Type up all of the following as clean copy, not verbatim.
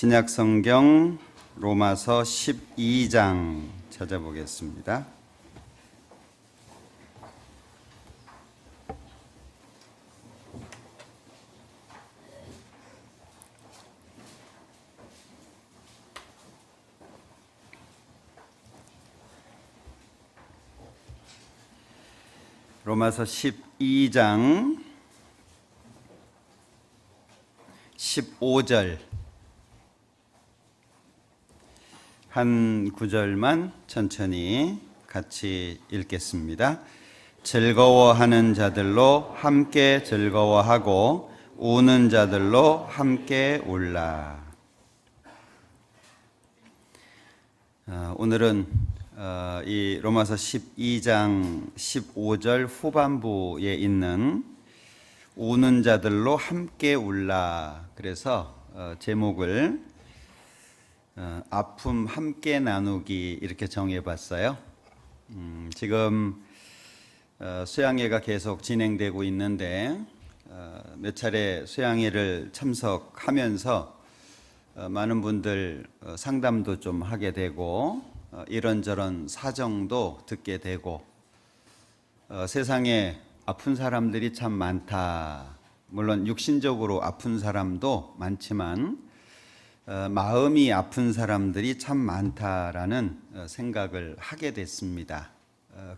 신약 성경 로마서 12장 찾아보겠습니다. 로마서 12장 15절 한 구절만 천천히 같이 읽겠습니다. 즐거워하는 자들로 함께 즐거워하고 우는 자들로 함께 울라. 오늘은 이 로마서 12장 15절 후반부에 있는 우는 자들로 함께 울라. 그래서 제목을 아픔 함께 나누기 이렇게 정해봤어요. 지금 수양회가 계속 진행되고 있는데 몇 차례 수양회를 참석하면서 많은 분들 상담도 좀 하게 되고 이런저런 사정도 듣게 되고 세상에 아픈 사람들이 참 많다. 물론 육신적으로 아픈 사람도 많지만 마음이 아픈 사람들이 참 많다라는 생각을 하게 됐습니다.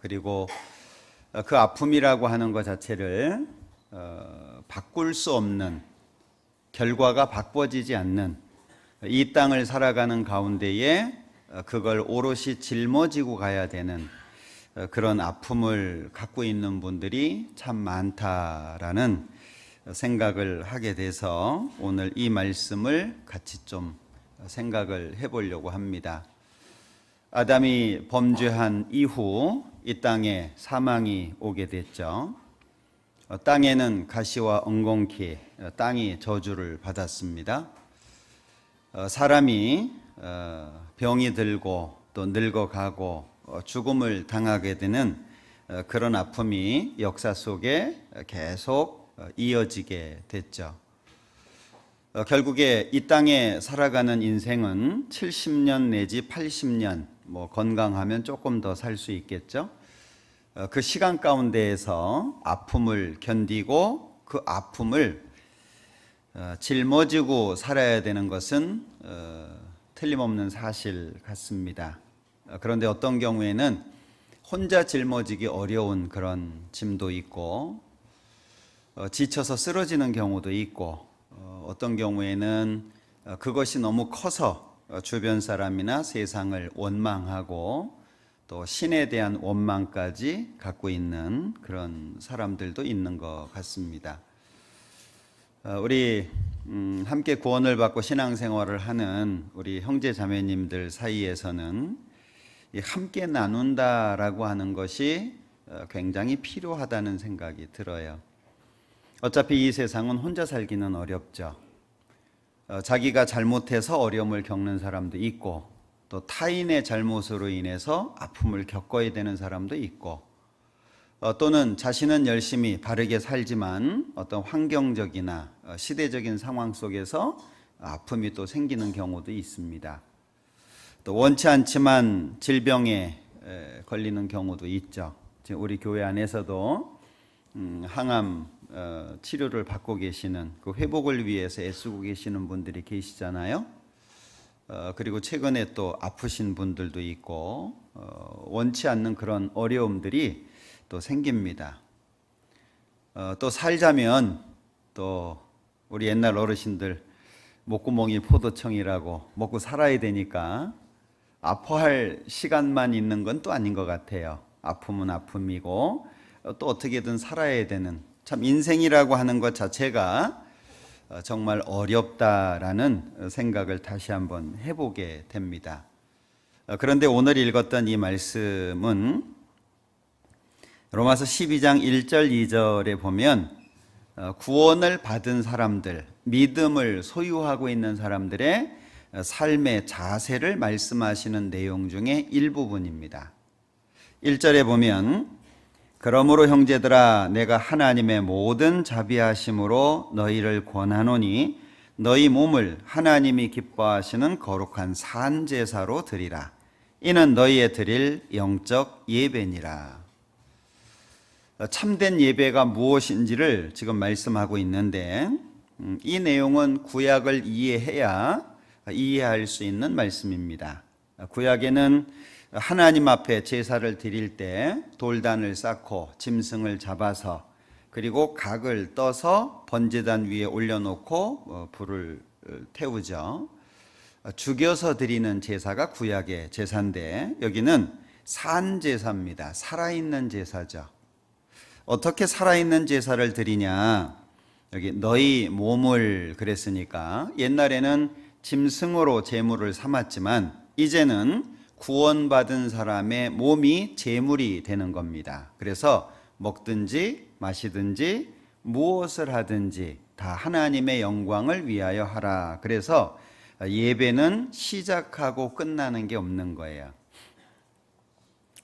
그리고 그 아픔이라고 하는 것 자체를 바꿀 수 없는, 결과가 바꿔지지 않는 이 땅을 살아가는 가운데에 그걸 오롯이 짊어지고 가야 되는 그런 아픔을 갖고 있는 분들이 참 많다라는 생각을 하게 돼서 오늘 이 말씀을 같이 좀 생각을 해보려고 합니다. 아담이 범죄한 이후 이 땅에 사망이 오게 됐죠. 땅에는 가시와 엉겅퀴, 땅이 저주를 받았습니다. 사람이 병이 들고 또 늙어가고 죽음을 당하게 되는 그런 아픔이 역사 속에 계속 이어지게 됐죠. 결국에 이 땅에 살아가는 인생은 70년 내지 80년, 건강하면 조금 더 살 수 있겠죠. 그 시간 가운데에서 아픔을 견디고 그 아픔을 짊어지고 살아야 되는 것은 틀림없는 사실 같습니다. 그런데 어떤 경우에는 혼자 짊어지기 어려운 그런 짐도 있고 지쳐서 쓰러지는 경우도 있고 어떤 경우에는 그것이 너무 커서 주변 사람이나 세상을 원망하고 또 신에 대한 원망까지 갖고 있는 그런 사람들도 있는 것 같습니다. 우리 함께 구원을 받고 신앙생활을 하는 우리 형제 자매님들 사이에서는 함께 나눈다라고 하는 것이 굉장히 필요하다는 생각이 들어요. 어차피 이 세상은 혼자 살기는 어렵죠. 자기가 잘못해서 어려움을 겪는 사람도 있고 또 타인의 잘못으로 인해서 아픔을 겪어야 되는 사람도 있고 또는 자신은 열심히 바르게 살지만 어떤 환경적이나 시대적인 상황 속에서 아픔이 또 생기는 경우도 있습니다. 또 원치 않지만 질병에 걸리는 경우도 있죠. 지금 우리 교회 안에서도 항암 치료를 받고 계시는 그 회복을 위해서 애쓰고 계시는 분들이 계시잖아요. 그리고 최근에 또 아프신 분들도 있고 원치 않는 그런 어려움들이 또 생깁니다. 또 살자면 또 우리 옛날 어르신들 목구멍이 포도청이라고 먹고 살아야 되니까 아파할 시간만 있는 건 또 아닌 것 같아요. 아픔은 아픔이고 또 어떻게든 살아야 되는, 참 인생이라고 하는 것 자체가 정말 어렵다라는 생각을 다시 한번 해보게 됩니다. 그런데 오늘 읽었던 이 말씀은 로마서 12장 1절 2절에 보면 구원을 받은 사람들, 믿음을 소유하고 있는 사람들의 삶의 자세를 말씀하시는 내용 중에 일부분입니다. 1절에 보면 그러므로 형제들아 내가 하나님의 모든 자비하심으로 너희를 권하노니 너희 몸을 하나님이 기뻐하시는 거룩한 산 제사로 드리라. 이는 너희의 드릴 영적 예배니라. 참된 예배가 무엇인지를 지금 말씀하고 있는데 이 내용은 구약을 이해해야 이해할 수 있는 말씀입니다. 구약에는 하나님 앞에 제사를 드릴 때 돌단을 쌓고 짐승을 잡아서 그리고 각을 떠서 번제단 위에 올려놓고 불을 태우죠. 죽여서 드리는 제사가 구약의 제사인데 여기는 산 제사입니다. 살아있는 제사죠. 어떻게 살아있는 제사를 드리냐? 여기 너희 몸을 그랬으니까 옛날에는 짐승으로 제물을 삼았지만 이제는 구원받은 사람의 몸이 제물이 되는 겁니다. 그래서 먹든지 마시든지 무엇을 하든지 다 하나님의 영광을 위하여 하라. 그래서 예배는 시작하고 끝나는 게 없는 거예요.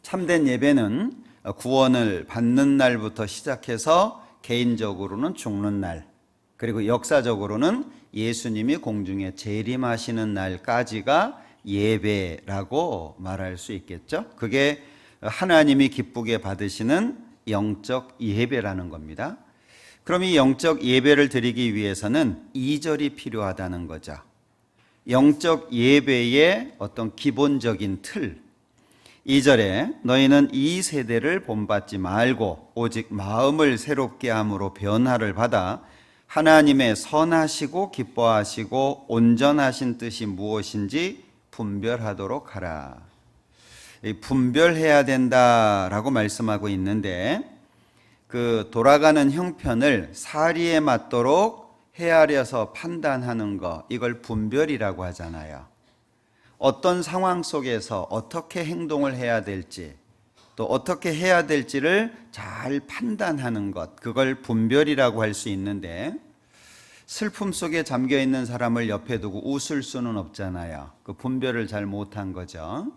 참된 예배는 구원을 받는 날부터 시작해서 개인적으로는 죽는 날, 그리고 역사적으로는 예수님이 공중에 재림하시는 날까지가 예배라고 말할 수 있겠죠. 그게 하나님이 기쁘게 받으시는 영적 예배라는 겁니다. 그럼 이 영적 예배를 드리기 위해서는 2절이 필요하다는 거죠. 영적 예배의 어떤 기본적인 틀, 2절에 너희는 이 세대를 본받지 말고 오직 마음을 새롭게 함으로 변화를 받아 하나님의 선하시고 기뻐하시고 온전하신 뜻이 무엇인지 분별하도록 하라. 분별해야 된다라고 말씀하고 있는데 그 돌아가는 형편을 사리에 맞도록 헤아려서 판단하는 거, 이걸 분별이라고 하잖아요. 어떤 상황 속에서 어떻게 행동을 해야 될지 또 어떻게 해야 될지를 잘 판단하는 것, 그걸 분별이라고 할 수 있는데 슬픔 속에 잠겨 있는 사람을 옆에 두고 웃을 수는 없잖아요. 그 분별을 잘 못한 거죠.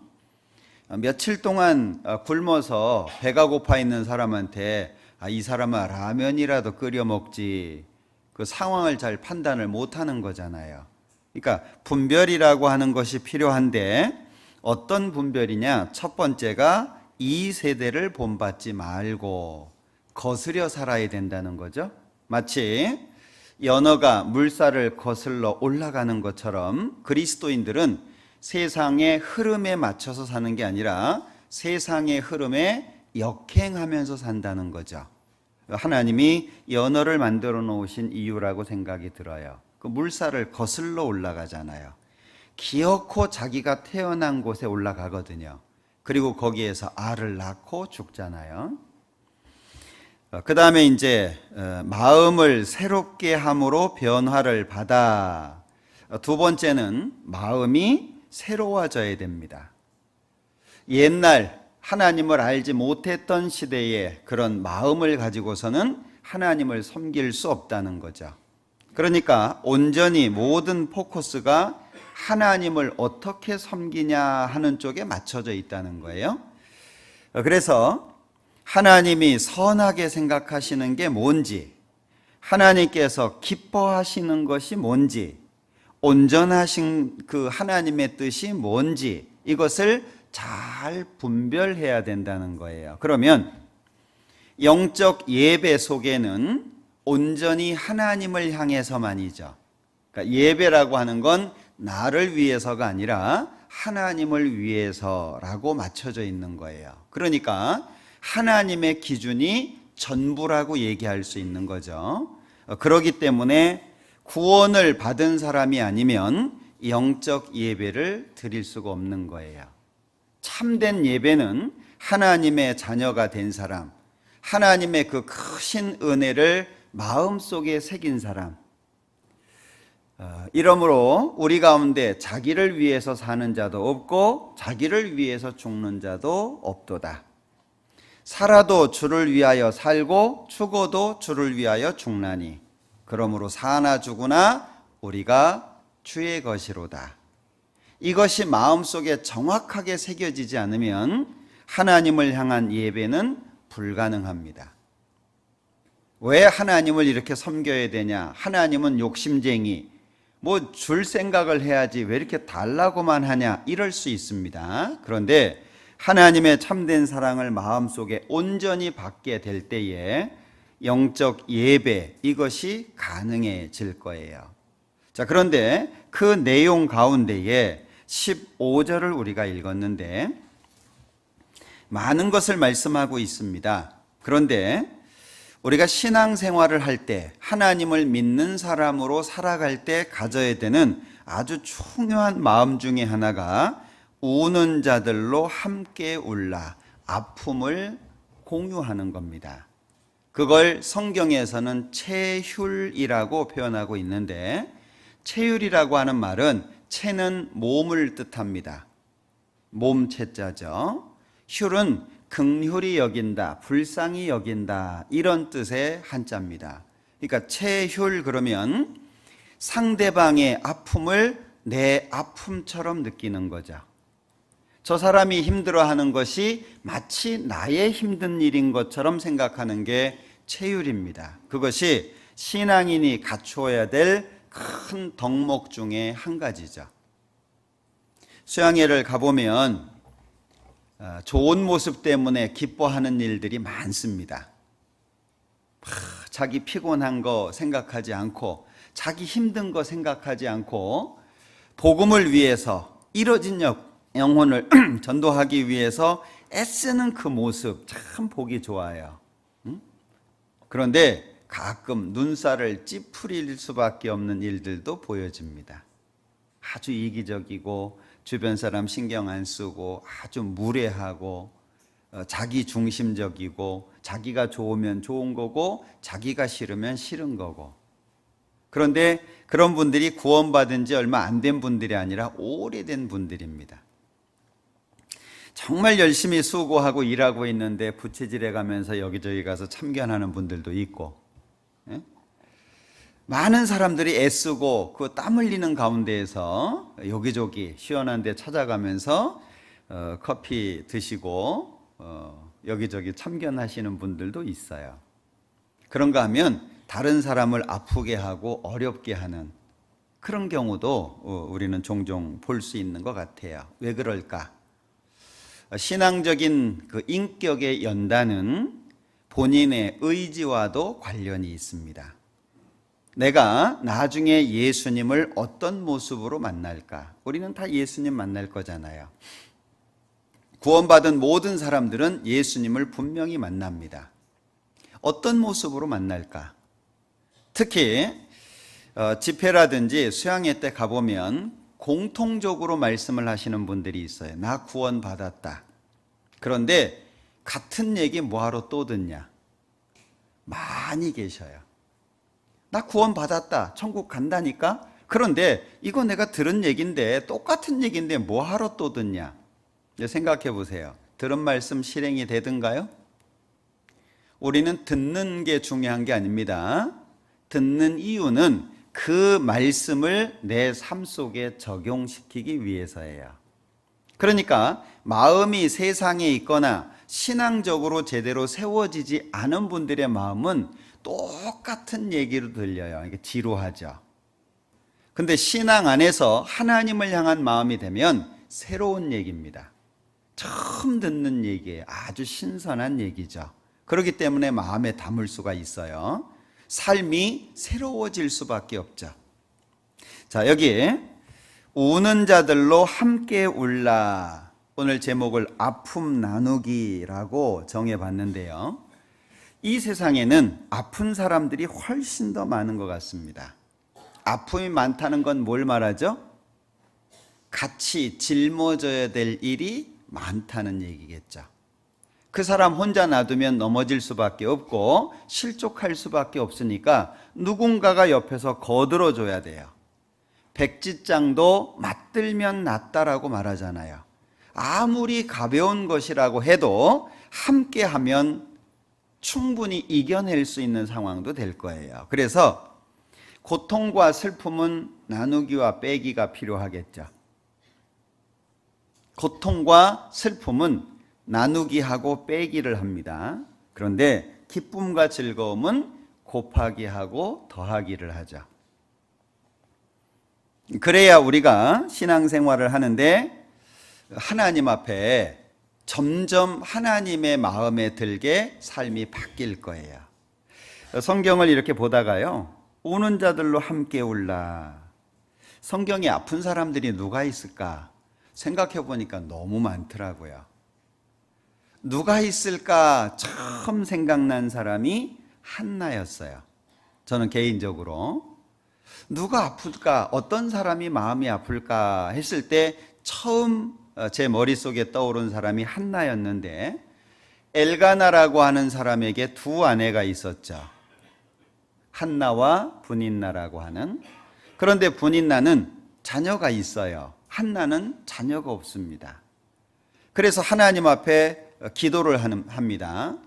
며칠 동안 굶어서 배가 고파 있는 사람한테 이 사람아 라면이라도 끓여 먹지, 그 상황을 잘 판단을 못하는 거잖아요. 그러니까 분별이라고 하는 것이 필요한데 어떤 분별이냐? 첫 번째가 이 세대를 본받지 말고 거스려 살아야 된다는 거죠. 마치 연어가 물살을 거슬러 올라가는 것처럼 그리스도인들은 세상의 흐름에 맞춰서 사는 게 아니라 세상의 흐름에 역행하면서 산다는 거죠. 하나님이 연어를 만들어 놓으신 이유라고 생각이 들어요. 그 물살을 거슬러 올라가잖아요. 기어코 자기가 태어난 곳에 올라가거든요. 그리고 거기에서 알을 낳고 죽잖아요. 그 다음에 이제 마음을 새롭게 함으로 변화를 받아. 두 번째는 마음이 새로워져야 됩니다. 옛날 하나님을 알지 못했던 시대에 그런 마음을 가지고서는 하나님을 섬길 수 없다는 거죠. 그러니까 온전히 모든 포커스가 하나님을 어떻게 섬기냐 하는 쪽에 맞춰져 있다는 거예요. 그래서 하나님이 선하게 생각하시는 게 뭔지, 하나님께서 기뻐하시는 것이 뭔지, 온전하신 그 하나님의 뜻이 뭔지, 이것을 잘 분별해야 된다는 거예요. 그러면 영적 예배 속에는 온전히 하나님을 향해서만이죠. 그러니까 예배라고 하는 건 나를 위해서가 아니라 하나님을 위해서라고 맞춰져 있는 거예요. 그러니까 하나님의 기준이 전부라고 얘기할 수 있는 거죠. 그렇기 때문에 구원을 받은 사람이 아니면 영적 예배를 드릴 수가 없는 거예요. 참된 예배는 하나님의 자녀가 된 사람, 하나님의 그 크신 은혜를 마음속에 새긴 사람, 이러므로 우리 가운데 자기를 위해서 사는 자도 없고 자기를 위해서 죽는 자도 없도다. 살아도 주를 위하여 살고 죽어도 주를 위하여 죽나니 그러므로 사나 죽으나 우리가 주의 것이로다. 이것이 마음속에 정확하게 새겨지지 않으면 하나님을 향한 예배는 불가능합니다. 왜 하나님을 이렇게 섬겨야 되냐? 하나님은 욕심쟁이, 뭐 줄 생각을 해야지 왜 이렇게 달라고만 하냐 이럴 수 있습니다. 그런데 하나님의 참된 사랑을 마음속에 온전히 받게 될 때에 영적 예배 이것이 가능해질 거예요. 자, 그런데 그 내용 가운데에 15절을 우리가 읽었는데 많은 것을 말씀하고 있습니다. 그런데 우리가 신앙생활을 할 때 하나님을 믿는 사람으로 살아갈 때 가져야 되는 아주 중요한 마음 중에 하나가 우는 자들로 함께 울라, 아픔을 공유하는 겁니다. 그걸 성경에서는 체휼이라고 표현하고 있는데, 체휼이라고 하는 말은 체는 몸을 뜻합니다. 몸 체자죠. 휼은 긍휼히 여긴다, 불쌍히 여긴다 이런 뜻의 한자입니다. 그러니까 체휼 그러면 상대방의 아픔을 내 아픔처럼 느끼는 거죠. 저 사람이 힘들어하는 것이 마치 나의 힘든 일인 것처럼 생각하는 게 체휼입니다. 그것이 신앙인이 갖추어야 될 큰 덕목 중에 한 가지죠. 수양회를 가보면 좋은 모습 때문에 기뻐하는 일들이 많습니다. 자기 피곤한 거 생각하지 않고 자기 힘든 거 생각하지 않고 복음을 위해서 이뤄진 영혼을 전도하기 위해서 애쓰는 그 모습 참 보기 좋아요. 그런데 가끔 눈살을 찌푸릴 수밖에 없는 일들도 보여집니다. 아주 이기적이고 주변 사람 신경 안 쓰고 아주 무례하고 자기 중심적이고 자기가 좋으면 좋은 거고 자기가 싫으면 싫은 거고. 그런데 그런 분들이 구원받은 지 얼마 안 된 분들이 아니라 오래된 분들입니다. 정말 열심히 수고하고 일하고 있는데 부채질해 가면서 여기저기 가서 참견하는 분들도 있고, 많은 사람들이 애쓰고 그 땀 흘리는 가운데에서 여기저기 시원한 데 찾아가면서 커피 드시고 여기저기 참견하시는 분들도 있어요. 그런가 하면 다른 사람을 아프게 하고 어렵게 하는 그런 경우도 우리는 종종 볼 수 있는 것 같아요. 왜 그럴까? 신앙적인 그 인격의 연단은 본인의 의지와도 관련이 있습니다. 내가 나중에 예수님을 어떤 모습으로 만날까? 우리는 다 예수님 만날 거잖아요. 구원받은 모든 사람들은 예수님을 분명히 만납니다. 어떤 모습으로 만날까? 특히 집회라든지 수양회 때 가보면 공통적으로 말씀을 하시는 분들이 있어요. 나 구원받았다. 그런데 같은 얘기 뭐하러 또 듣냐? 많이 계셔요. 나 구원받았다. 천국 간다니까? 그런데 이거 내가 들은 얘기인데 똑같은 얘기인데 뭐하러 또 듣냐? 생각해 보세요. 들은 말씀 실행이 되든가요? 우리는 듣는 게 중요한 게 아닙니다. 듣는 이유는 그 말씀을 내 삶 속에 적용시키기 위해서예요. 그러니까 마음이 세상에 있거나 신앙적으로 제대로 세워지지 않은 분들의 마음은 똑같은 얘기로 들려요. 이게 지루하죠. 근데 신앙 안에서 하나님을 향한 마음이 되면 새로운 얘기입니다. 처음 듣는 얘기예요. 아주 신선한 얘기죠. 그렇기 때문에 마음에 담을 수가 있어요. 삶이 새로워질 수밖에 없죠. 자, 여기 우는 자들로 함께 울라. 오늘 제목을 아픔 나누기라고 정해봤는데요. 이 세상에는 아픈 사람들이 훨씬 더 많은 것 같습니다. 아픔이 많다는 건 뭘 말하죠? 같이 짊어져야 될 일이 많다는 얘기겠죠. 그 사람 혼자 놔두면 넘어질 수밖에 없고 실족할 수밖에 없으니까 누군가가 옆에서 거들어줘야 돼요. 백지장도 맞들면 낫다라고 말하잖아요. 아무리 가벼운 것이라고 해도 함께하면 충분히 이겨낼 수 있는 상황도 될 거예요. 그래서 고통과 슬픔은 나누기와 빼기가 필요하겠죠. 고통과 슬픔은 나누기하고 빼기를 합니다. 그런데 기쁨과 즐거움은 곱하기 하고 더하기를 하죠. 그래야 우리가 신앙생활을 하는데 하나님 앞에 점점 하나님의 마음에 들게 삶이 바뀔 거예요. 성경을 이렇게 보다가요, 우는 자들로 함께 울라. 성경에 아픈 사람들이 누가 있을까 생각해 보니까 너무 많더라고요. 누가 있을까 처음 생각난 사람이 한나였어요. 저는 개인적으로 누가 아플까, 어떤 사람이 마음이 아플까 했을 때 처음 제 머릿속에 떠오른 사람이 한나였는데, 엘가나라고 하는 사람에게 두 아내가 있었죠. 한나와 분인나라고 하는. 그런데 분인나는 자녀가 있어요. 한나는 자녀가 없습니다. 그래서 하나님 앞에 기도를 합니다.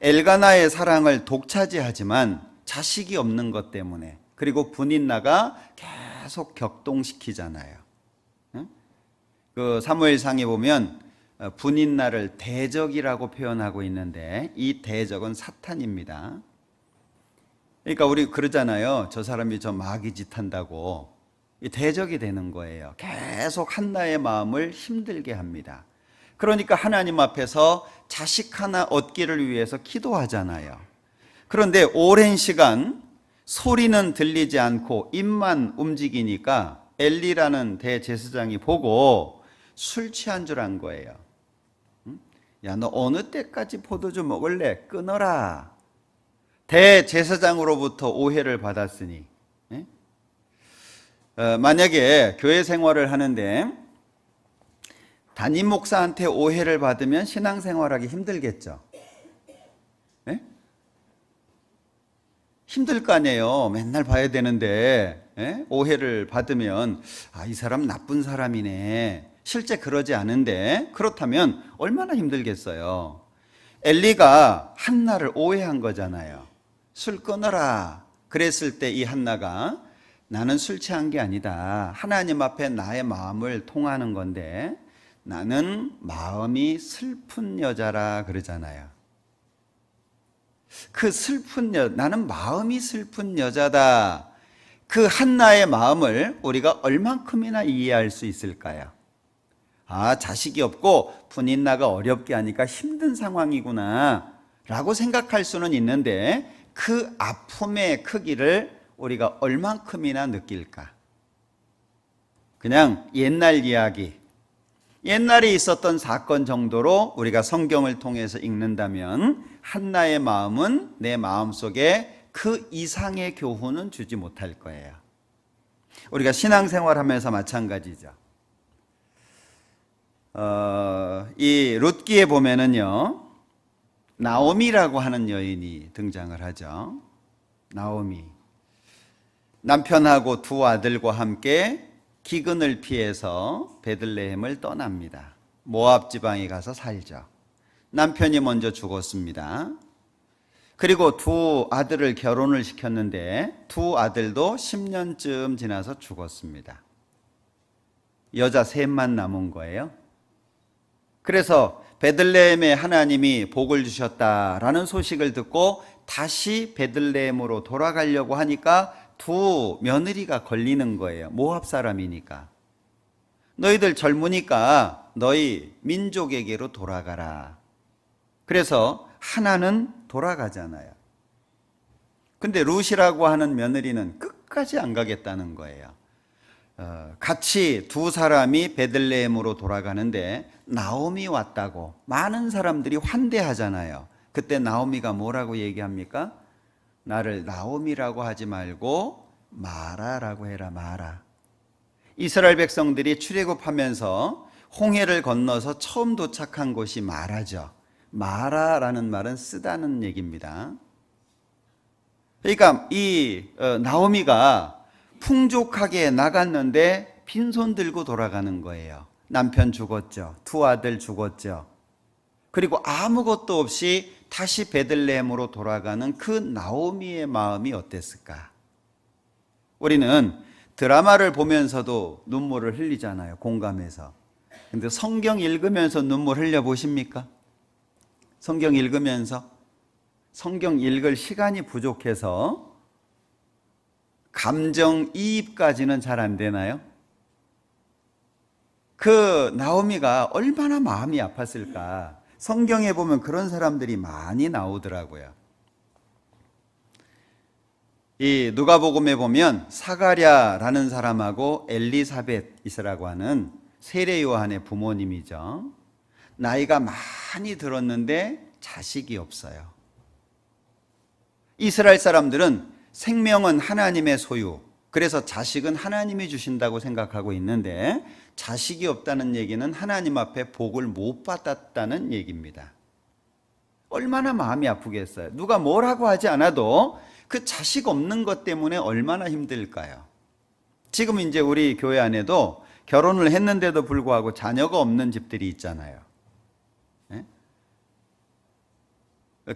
엘가나의 사랑을 독차지하지만 자식이 없는 것 때문에, 그리고 분인나가 계속 격동시키잖아요. 그 사무엘상에 보면 분인나를 대적이라고 표현하고 있는데, 이 대적은 사탄입니다. 그러니까 우리 그러잖아요. 저 사람이 저 마귀 짓 한다고. 이 대적이 되는 거예요. 계속 한나의 마음을 힘들게 합니다. 그러니까 하나님 앞에서 자식 하나 얻기를 위해서 기도하잖아요. 그런데 오랜 시간 소리는 들리지 않고 입만 움직이니까 엘리라는 대제사장이 보고 술 취한 줄 안 거예요. 야, 너 어느 때까지 포도주 먹을래? 끊어라. 대제사장으로부터 오해를 받았으니. 만약에 교회 생활을 하는데 담임 목사한테 오해를 받으면 신앙생활하기 힘들겠죠. 네? 힘들 거 아니에요. 맨날 봐야 되는데 오해를 받으면 이 사람 나쁜 사람이네. 실제 그러지 않은데, 그렇다면 얼마나 힘들겠어요. 엘리가 한나를 오해한 거잖아요. 술 끊어라 그랬을 때 이 한나가 나는 술 취한 게 아니다. 하나님 앞에 나의 마음을 통하는 건데 나는 마음이 슬픈 여자라 그러잖아요. 그 슬픈 나는 마음이 슬픈 여자다. 그 한나의 마음을 우리가 얼만큼이나 이해할 수 있을까요? 자식이 없고 분인나가 어렵게 하니까 힘든 상황이구나 라고 생각할 수는 있는데, 그 아픔의 크기를 우리가 얼만큼이나 느낄까? 그냥 옛날 이야기, 옛날에 있었던 사건 정도로 우리가 성경을 통해서 읽는다면 한나의 마음은 내 마음속에 그 이상의 교훈은 주지 못할 거예요. 우리가 신앙생활하면서 마찬가지죠. 이 룻기에 보면은요, 나오미라고 하는 여인이 등장을 하죠. 나오미. 남편하고 두 아들과 함께 기근을 피해서 베들레헴을 떠납니다. 모압 지방에 가서 살죠. 남편이 먼저 죽었습니다. 그리고 두 아들을 결혼을 시켰는데 두 아들도 10년쯤 지나서 죽었습니다. 여자 셋만 남은 거예요. 그래서 베들레헴에 하나님이 복을 주셨다라는 소식을 듣고 다시 베들레헴으로 돌아가려고 하니까 두 며느리가 걸리는 거예요. 모압 사람이니까. 너희들 젊으니까 너희 민족에게로 돌아가라. 그래서 하나는 돌아가잖아요. 근데 룻이라고 하는 며느리는 끝까지 안 가겠다는 거예요. 같이 두 사람이 베들레헴으로 돌아가는데 나오미 왔다고 많은 사람들이 환대하잖아요. 그때 나오미가 뭐라고 얘기합니까? 나를 나오미라고 하지 말고 마라라고 해라. 마라. 이스라엘 백성들이 출애굽하면서 홍해를 건너서 처음 도착한 곳이 마라죠. 마라라는 말은 쓰다는 얘기입니다. 그러니까 이 나오미가 풍족하게 나갔는데 빈손 들고 돌아가는 거예요. 남편 죽었죠. 두 아들 죽었죠. 그리고 아무것도 없이 다시 베들레헴으로 돌아가는 그 나오미의 마음이 어땠을까? 우리는 드라마를 보면서도 눈물을 흘리잖아요. 공감해서. 근데 성경 읽으면서 눈물 흘려 보십니까? 성경 읽으면서? 성경 읽을 시간이 부족해서 감정이입까지는 잘 안 되나요? 그 나오미가 얼마나 마음이 아팠을까. 성경에 보면 그런 사람들이 많이 나오더라고요. 이 누가복음에 보면 사가랴라는 사람하고 엘리사벳이라고 하는 세례 요한의 부모님이죠. 나이가 많이 들었는데 자식이 없어요. 이스라엘 사람들은 생명은 하나님의 소유, 그래서 자식은 하나님이 주신다고 생각하고 있는데 자식이 없다는 얘기는 하나님 앞에 복을 못 받았다는 얘기입니다. 얼마나 마음이 아프겠어요. 누가 뭐라고 하지 않아도 그 자식 없는 것 때문에 얼마나 힘들까요? 지금 이제 우리 교회 안에도 결혼을 했는데도 불구하고 자녀가 없는 집들이 있잖아요.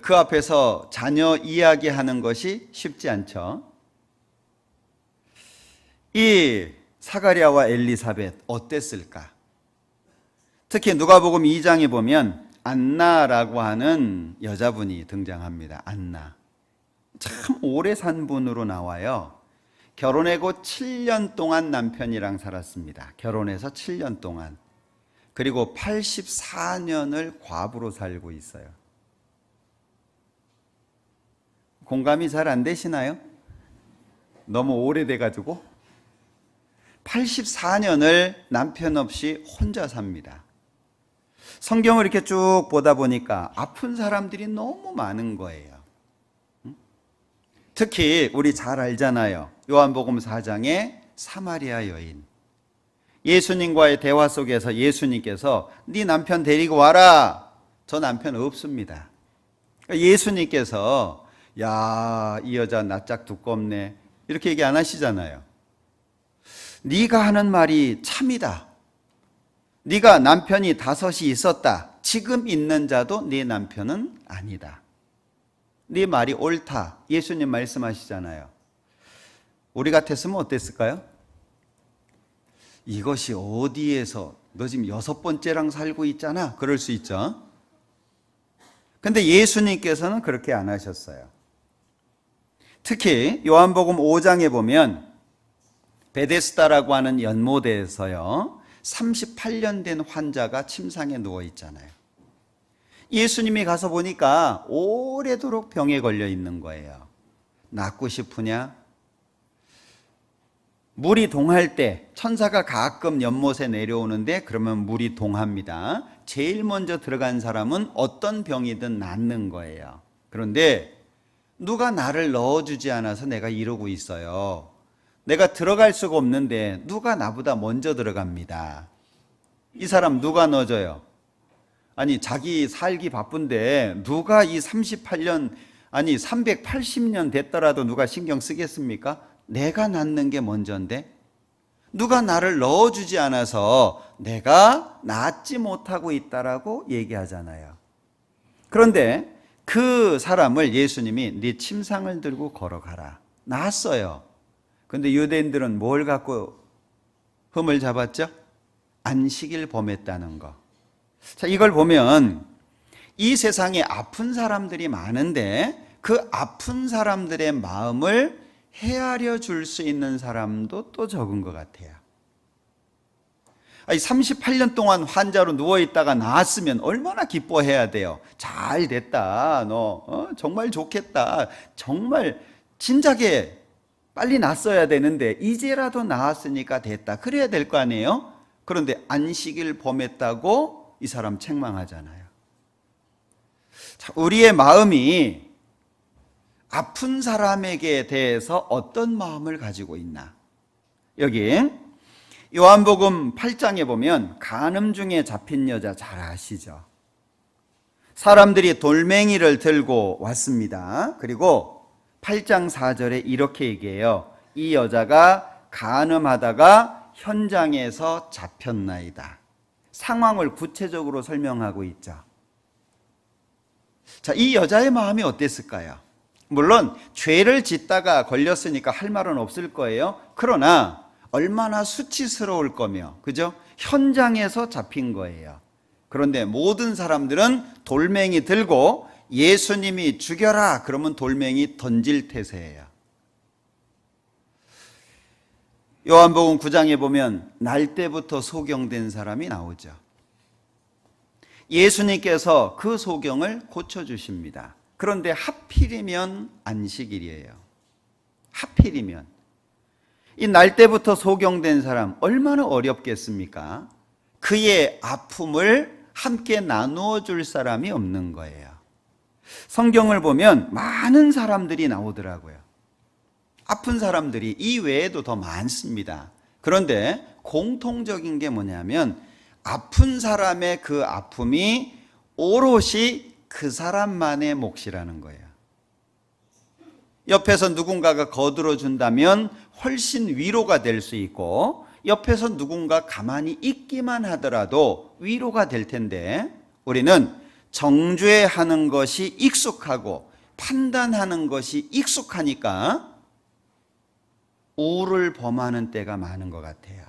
그 앞에서 자녀 이야기하는 것이 쉽지 않죠. 이 사가랴와 엘리사벳 어땠을까? 특히 누가복음 2장에 보면 안나라고 하는 여자분이 등장합니다. 안나. 참 오래 산 분으로 나와요. 결혼하고 7년 동안 남편이랑 살았습니다. 결혼해서 7년 동안. 그리고 84년을 과부로 살고 있어요. 공감이 잘 안 되시나요? 너무 오래돼가지고 84년을 남편 없이 혼자 삽니다. 성경을 이렇게 쭉 보다 보니까 아픈 사람들이 너무 많은 거예요. 특히 우리 잘 알잖아요. 요한복음 4장의 사마리아 여인. 예수님과의 대화 속에서 예수님께서 네 남편 데리고 와라. 저 남편 없습니다. 예수님께서 야, 이 여자 낯짝 두껍네. 이렇게 얘기 안 하시잖아요. 네가 하는 말이 참이다. 네가 남편이 5이 있었다. 지금 있는 자도 네 남편은 아니다. 네 말이 옳다. 예수님 말씀하시잖아요. 우리 같았으면 어땠을까요? 이것이 어디에서 너 지금 6번째랑 살고 있잖아. 그럴 수 있죠. 근데 예수님께서는 그렇게 안 하셨어요. 특히 요한복음 5장에 보면 베데스다라고 하는 연못에서요 38년 된 환자가 침상에 누워 있잖아요. 예수님이 가서 보니까 오래도록 병에 걸려 있는 거예요. 낫고 싶으냐? 물이 동할 때 천사가 가끔 연못에 내려오는데 그러면 물이 동합니다. 제일 먼저 들어간 사람은 어떤 병이든 낫는 거예요. 그런데 누가 나를 넣어주지 않아서 내가 이러고 있어요. 내가 들어갈 수가 없는데 누가 나보다 먼저 들어갑니다. 이 사람 누가 넣어줘요? 아니 자기 살기 바쁜데 누가 이 38년 아니 380년 됐더라도 누가 신경 쓰겠습니까? 내가 낫는 게 먼저인데 누가 나를 넣어주지 않아서 내가 낫지 못하고 있다라고 얘기하잖아요. 그런데 그 사람을 예수님이 네 침상을 들고 걸어가라. 나았어요. 근데 유대인들은 뭘 갖고 흠을 잡았죠? 안식일 범했다는 거. 자, 이걸 보면 이 세상에 아픈 사람들이 많은데 그 아픈 사람들의 마음을 헤아려 줄 수 있는 사람도 또 적은 것 같아요. 38년 동안 환자로 누워있다가 나았으면 얼마나 기뻐해야 돼요. 잘 됐다. 너 정말 좋겠다. 정말 진작에 빨리 낫어야 되는데 이제라도 나았으니까 됐다. 그래야 될 거 아니에요? 그런데 안식일 범했다고 이 사람 책망하잖아요. 자, 우리의 마음이 아픈 사람에게 대해서 어떤 마음을 가지고 있나? 여기 요한복음 8장에 보면 간음 중에 잡힌 여자 잘 아시죠? 사람들이 돌멩이를 들고 왔습니다. 그리고 8장 4절에 이렇게 얘기해요. 이 여자가 간음하다가 현장에서 잡혔나이다. 상황을 구체적으로 설명하고 있죠. 자, 이 여자의 마음이 어땠을까요? 물론 죄를 짓다가 걸렸으니까 할 말은 없을 거예요. 그러나 얼마나 수치스러울 거며, 그죠? 현장에서 잡힌 거예요. 그런데 모든 사람들은 돌멩이 들고 예수님이 죽여라 그러면 돌멩이 던질 태세예요. 요한복음 9장에 보면 날 때부터 소경된 사람이 나오죠. 예수님께서 그 소경을 고쳐주십니다. 그런데 하필이면 안식일이에요. 하필이면. 이 날 때부터 소경된 사람 얼마나 어렵겠습니까? 그의 아픔을 함께 나누어 줄 사람이 없는 거예요. 성경을 보면 많은 사람들이 나오더라고요. 아픈 사람들이 이 외에도 더 많습니다. 그런데 공통적인 게 뭐냐면 아픈 사람의 그 아픔이 오롯이 그 사람만의 몫이라는 거예요. 옆에서 누군가가 거들어 준다면 훨씬 위로가 될 수 있고, 옆에서 누군가 가만히 있기만 하더라도 위로가 될 텐데, 우리는 정죄하는 것이 익숙하고 판단하는 것이 익숙하니까 우를 범하는 때가 많은 것 같아요.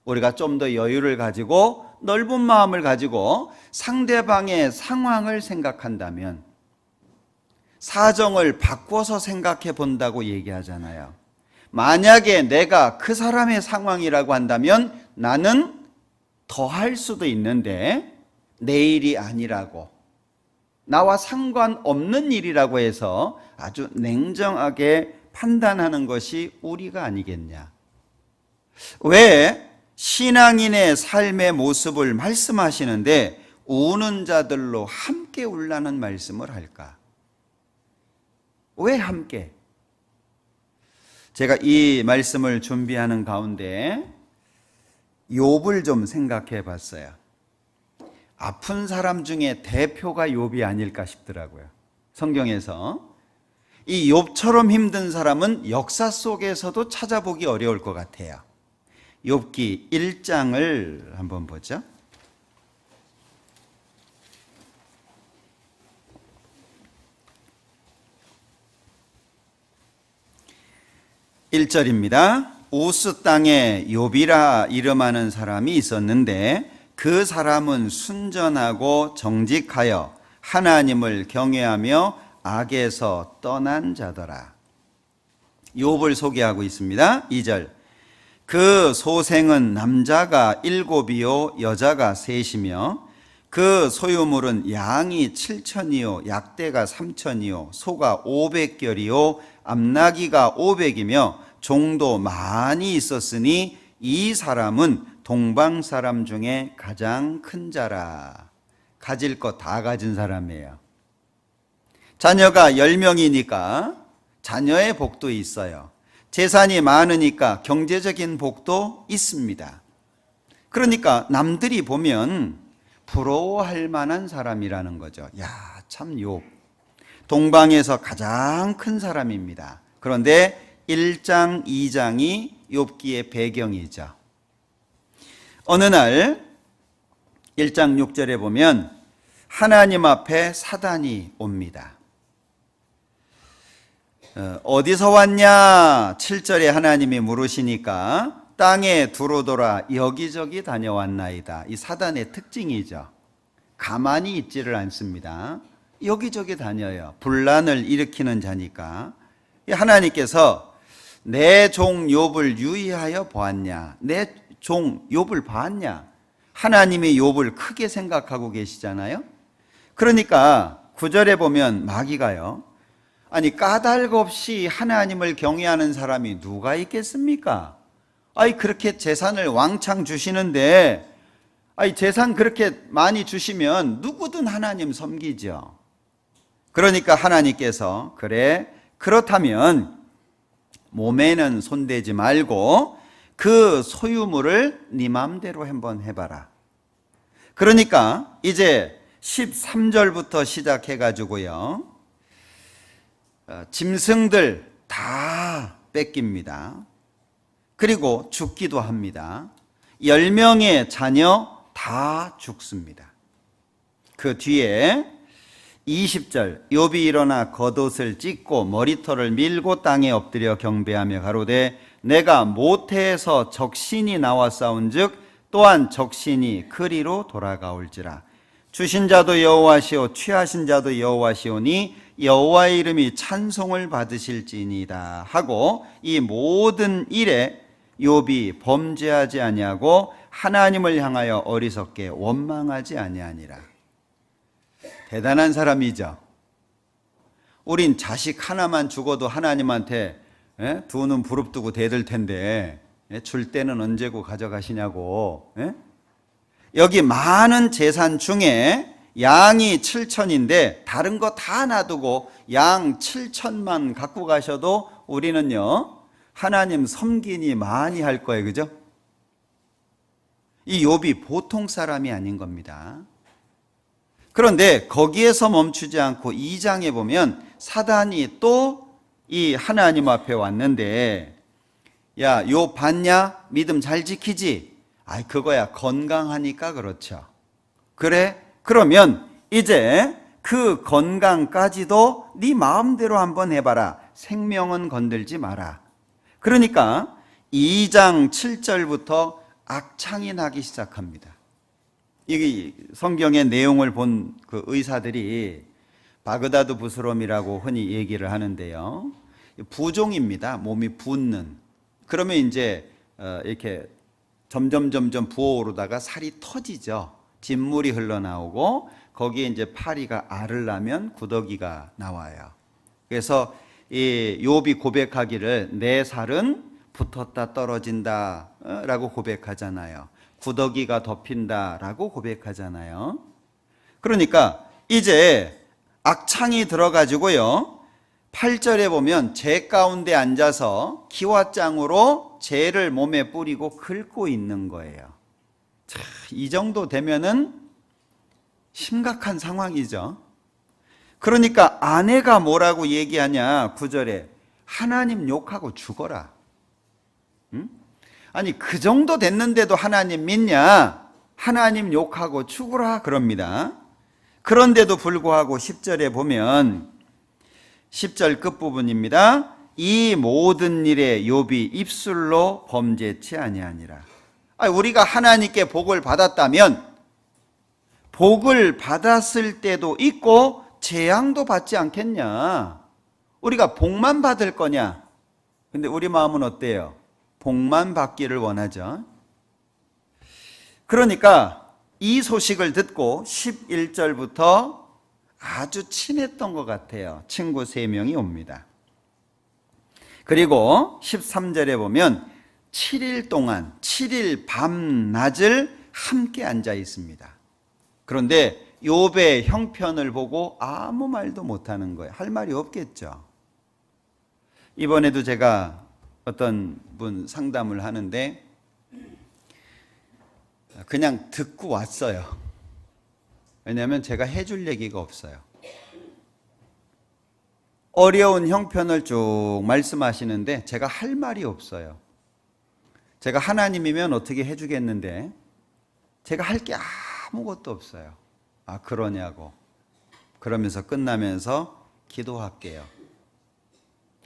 우리가 좀 더 여유를 가지고 넓은 마음을 가지고 상대방의 상황을 생각한다면, 사정을 바꿔서 생각해 본다고 얘기하잖아요. 만약에 내가 그 사람의 상황이라고 한다면 나는 더 할 수도 있는데 내 일이 아니라고, 나와 상관없는 일이라고 해서 아주 냉정하게 판단하는 것이 우리가 아니겠냐. 왜 신앙인의 삶의 모습을 말씀하시는데 우는 자들로 함께 울라는 말씀을 할까? 왜 함께? 제가 이 말씀을 준비하는 가운데 욥을 좀 생각해 봤어요. 아픈 사람 중에 대표가 욥이 아닐까 싶더라고요. 성경에서 이 욥처럼 힘든 사람은 역사 속에서도 찾아보기 어려울 것 같아요. 욥기 1장을 한번 보죠. 1절입니다. 우스 땅에 욥이라 이름하는 사람이 있었는데 그 사람은 순전하고 정직하여 하나님을 경외하며 악에서 떠난 자더라. 욥을 소개하고 있습니다. 2절. 그 소생은 남자가 7이요 여자가 3이며 그 소유물은 양이 7천이요 약대가 3천이요 소가 500결이요 암나기가 500이며 종도 많이 있었으니 이 사람은 동방 사람 중에 가장 큰 자라. 가질 것 다 가진 사람이에요. 자녀가 10명이니까 자녀의 복도 있어요. 재산이 많으니까 경제적인 복도 있습니다. 그러니까 남들이 보면 부러워할 만한 사람이라는 거죠. 야, 참 욥. 동방에서 가장 큰 사람입니다. 그런데 1장, 2장이 욥기의 배경이죠. 어느 날 1장 6절에 보면 하나님 앞에 사단이 옵니다. 어디서 왔냐? 7절에 하나님이 물으시니까 땅에 두루돌아 여기저기 다녀왔나이다. 이 사단의 특징이죠. 가만히 있지를 않습니다. 여기저기 다녀요. 분란을 일으키는 자니까. 하나님께서 내 종 욥을 유의하여 보았냐? 내 종 욥을 봤냐? 하나님이 욥을 크게 생각하고 계시잖아요. 그러니까 9절에 보면 마귀가요, 아니 까닭 없이 하나님을 경외하는 사람이 누가 있겠습니까? 아니 그렇게 재산을 왕창 주시는데, 아니 재산 그렇게 많이 주시면 누구든 하나님 섬기죠. 그러니까 하나님께서 그래, 그렇다면 몸에는 손대지 말고 그 소유물을 네 마음대로 한번 해봐라. 그러니까 이제 13절부터 시작해가지고요, 짐승들 다 뺏깁니다. 그리고 죽기도 합니다. 10명의 자녀 다 죽습니다. 그 뒤에 20절, 욥이 일어나 겉옷을 찢고 머리털을 밀고 땅에 엎드려 경배하며 가로되 내가 모태에서 적신이 나와 싸운즉 또한 적신이 그리로 돌아가올지라. 주신 자도 여호와시오 취하신 자도 여호와시오니 여호와의 이름이 찬송을 받으실지니이다 하고 이 모든 일에 욥이 범죄하지 아니하고 하나님을 향하여 어리석게 원망하지 아니하니라. 대단한 사람이죠. 우린 자식 하나만 죽어도 하나님한테 두 눈 부릅뜨고 대들 텐데 줄 때는 언제고 가져가시냐고. 여기 많은 재산 중에 양이 7천인데 다른 거 다 놔두고 양 7천만 갖고 가셔도 우리는요 하나님 섬기니 많이 할 거예요. 그죠? 이 욥이 보통 사람이 아닌 겁니다. 그런데 거기에서 멈추지 않고 2장에 보면 사단이 또 이 하나님 앞에 왔는데, 야, 욥 봤냐? 믿음 잘 지키지? 아이, 그거야 건강하니까 그렇죠. 그래? 그러면 이제 그 건강까지도 네 마음대로 한번 해봐라. 생명은 건들지 마라. 그러니까 2장 7절부터 악창이 나기 시작합니다. 이 성경의 내용을 본 그 의사들이 바그다드 부스럼이라고 흔히 얘기를 하는데요. 부종입니다. 몸이 붓는. 그러면 이제 이렇게 점점 부어오르다가 살이 터지죠. 진물이 흘러나오고 거기에 이제 파리가 알을 낳으면 구더기가 나와요. 그래서 이 욥이 고백하기를 내 살은 붙었다 떨어진다라고 고백하잖아요. 구더기가 덮인다라고 고백하잖아요. 그러니까 이제 악창이 들어가지고요. 8절에 보면 재 가운데 앉아서 기와장으로 재를 몸에 뿌리고 긁고 있는 거예요. 자, 이 정도 되면은 심각한 상황이죠. 그러니까 아내가 뭐라고 얘기하냐? 9절에 하나님 욕하고 죽어라. 아니 그 정도 됐는데도 하나님 믿냐? 하나님 욕하고 죽으라 그럽니다. 그런데도 불구하고 10절에 보면 10절 끝부분입니다. 이 모든 일에 욥이 입술로 범죄치 아니하니라. 우리가 하나님께 복을 받았다면 복을 받았을 때도 있고 재앙도 받지 않겠냐? 우리가 복만 받을 거냐? 근데 우리 마음은 어때요? 복만 받기를 원하죠. 그러니까 이 소식을 듣고 11절부터 아주 친했던 것 같아요. 친구 3명이 옵니다. 그리고 13절에 보면 7일 동안 7일 밤낮을 함께 앉아 있습니다. 그런데 욥의 형편을 보고 아무 말도 못하는 거예요. 할 말이 없겠죠. 이번에도 제가 어떤 분 상담을 하는데 그냥 듣고 왔어요. 왜냐하면 제가 해줄 얘기가 없어요. 어려운 형편을 쭉 말씀하시는데 제가 할 말이 없어요. 제가 하나님이면 어떻게 해주겠는데 제가 할 게 아무것도 없어요. 아, 그러냐고. 그러면서 끝나면서 기도할게요.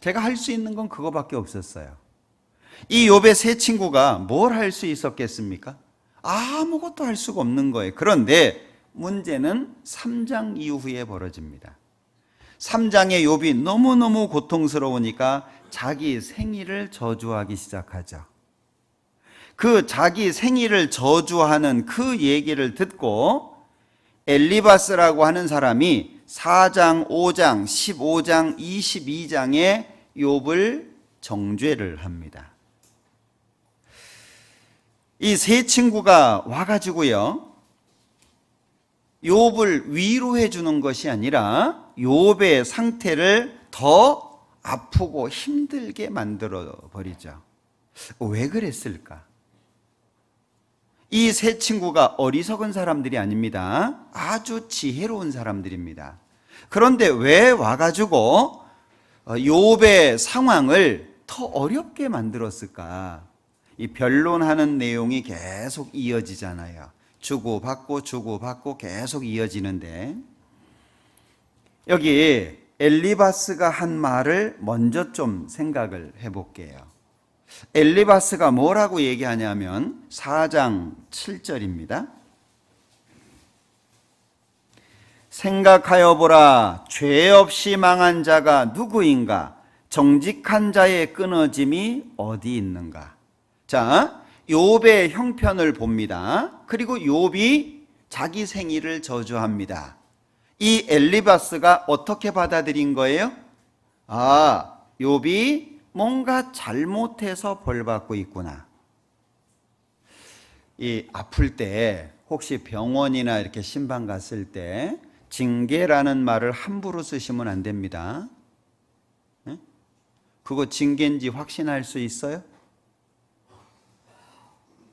제가 할 수 있는 건 그거밖에 없었어요. 이 욥의 세 친구가 뭘 할 수 있었겠습니까? 아무것도 할 수가 없는 거예요. 그런데 문제는 3장 이후에 벌어집니다. 3장의 욥이 너무너무 고통스러우니까 자기 생일을 저주하기 시작하죠. 그 자기 생일을 저주하는 그 얘기를 듣고 엘리바스라고 하는 사람이 4장, 5장, 15장, 22장에 욥을 정죄를 합니다. 이 세 친구가 와가지고요, 욥을 위로해 주는 것이 아니라 욥의 상태를 더 아프고 힘들게 만들어 버리죠. 왜 그랬을까? 이 세 친구가 어리석은 사람들이 아닙니다. 아주 지혜로운 사람들입니다. 그런데 왜 와가지고 욥의 상황을 더 어렵게 만들었을까? 이 변론하는 내용이 계속 이어지잖아요. 주고받고 계속 이어지는데, 여기 엘리바스가 한 말을 먼저 좀 생각을 해볼게요. 엘리바스가 뭐라고 얘기하냐면 4장 7절입니다. 생각하여 보라. 죄 없이 망한 자가 누구인가? 정직한 자의 끊어짐이 어디 있는가? 자, 욥의 형편을 봅니다. 그리고 욥이 자기 생일을 저주합니다. 이 엘리바스가 어떻게 받아들인 거예요? 아, 욥이 뭔가 잘못해서 벌 받고 있구나. 이 아플 때 혹시 병원이나 이렇게 신방 갔을 때 징계라는 말을 함부로 쓰시면 안 됩니다. 네? 그거 징계인지 확신할 수 있어요?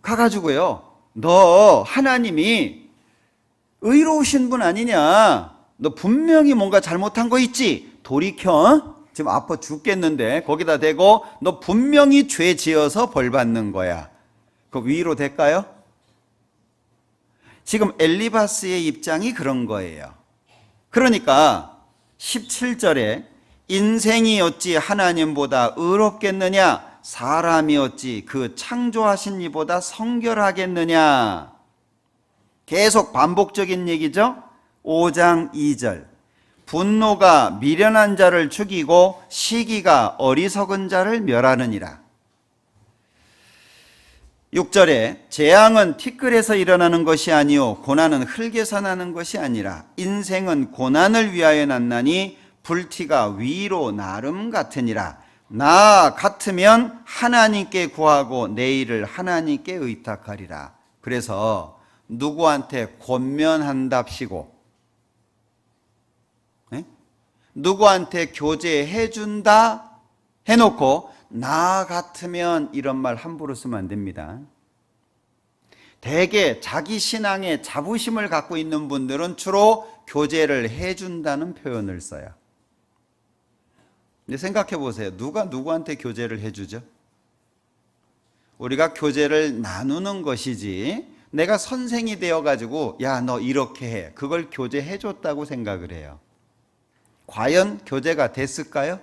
가가지고요, 너 하나님이 의로우신 분 아니냐? 너 분명히 뭔가 잘못한 거 있지? 돌이켜. 지금 아파 죽겠는데 거기다 대고 너 분명히 죄 지어서 벌 받는 거야. 그 위로 될까요? 지금 엘리바스의 입장이 그런 거예요. 그러니까 17절에 인생이 어찌 하나님보다 의롭겠느냐? 사람이 어찌 그 창조하신 이보다 성결하겠느냐? 계속 반복적인 얘기죠. 5장 2절. 분노가 미련한 자를 죽이고 시기가 어리석은 자를 멸하느니라. 6절에 재앙은 티끌에서 일어나는 것이 아니요 고난은 흙에서 나는 것이 아니라 인생은 고난을 위하여 났나니 불티가 위로 나름 같으니라. 나 같으면 하나님께 구하고 내 일을 하나님께 의탁하리라. 그래서 누구한테 권면한답시고 누구한테 교제해 준다 해놓고 나 같으면 이런 말 함부로 쓰면 안 됩니다. 대개 자기 신앙에 자부심을 갖고 있는 분들은 주로 교제를 해준다는 표현을 써요. 근데 생각해 보세요. 누가 누구한테 교제를 해주죠? 우리가 교제를 나누는 것이지 내가 선생이 되어가지고 야, 너 이렇게 해. 그걸 교제해 줬다고 생각을 해요. 과연 교제가 됐을까요?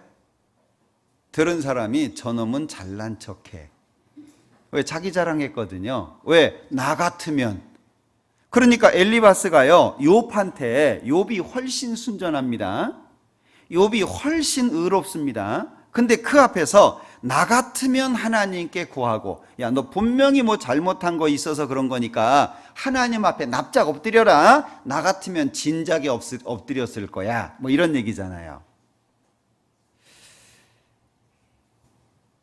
들은 사람이 저놈은 잘난 척해. 왜? 자기 자랑했거든요. 왜? 나 같으면. 그러니까 엘리바스가요, 욥한테, 욥이 훨씬 순전합니다. 욥이 훨씬 의롭습니다. 근데 그 앞에서 나 같으면 하나님께 구하고, 야, 너 분명히 뭐 잘못한 거 있어서 그런 거니까 하나님 앞에 납작 엎드려라. 나 같으면 진작에 엎드렸을 거야. 뭐 이런 얘기잖아요.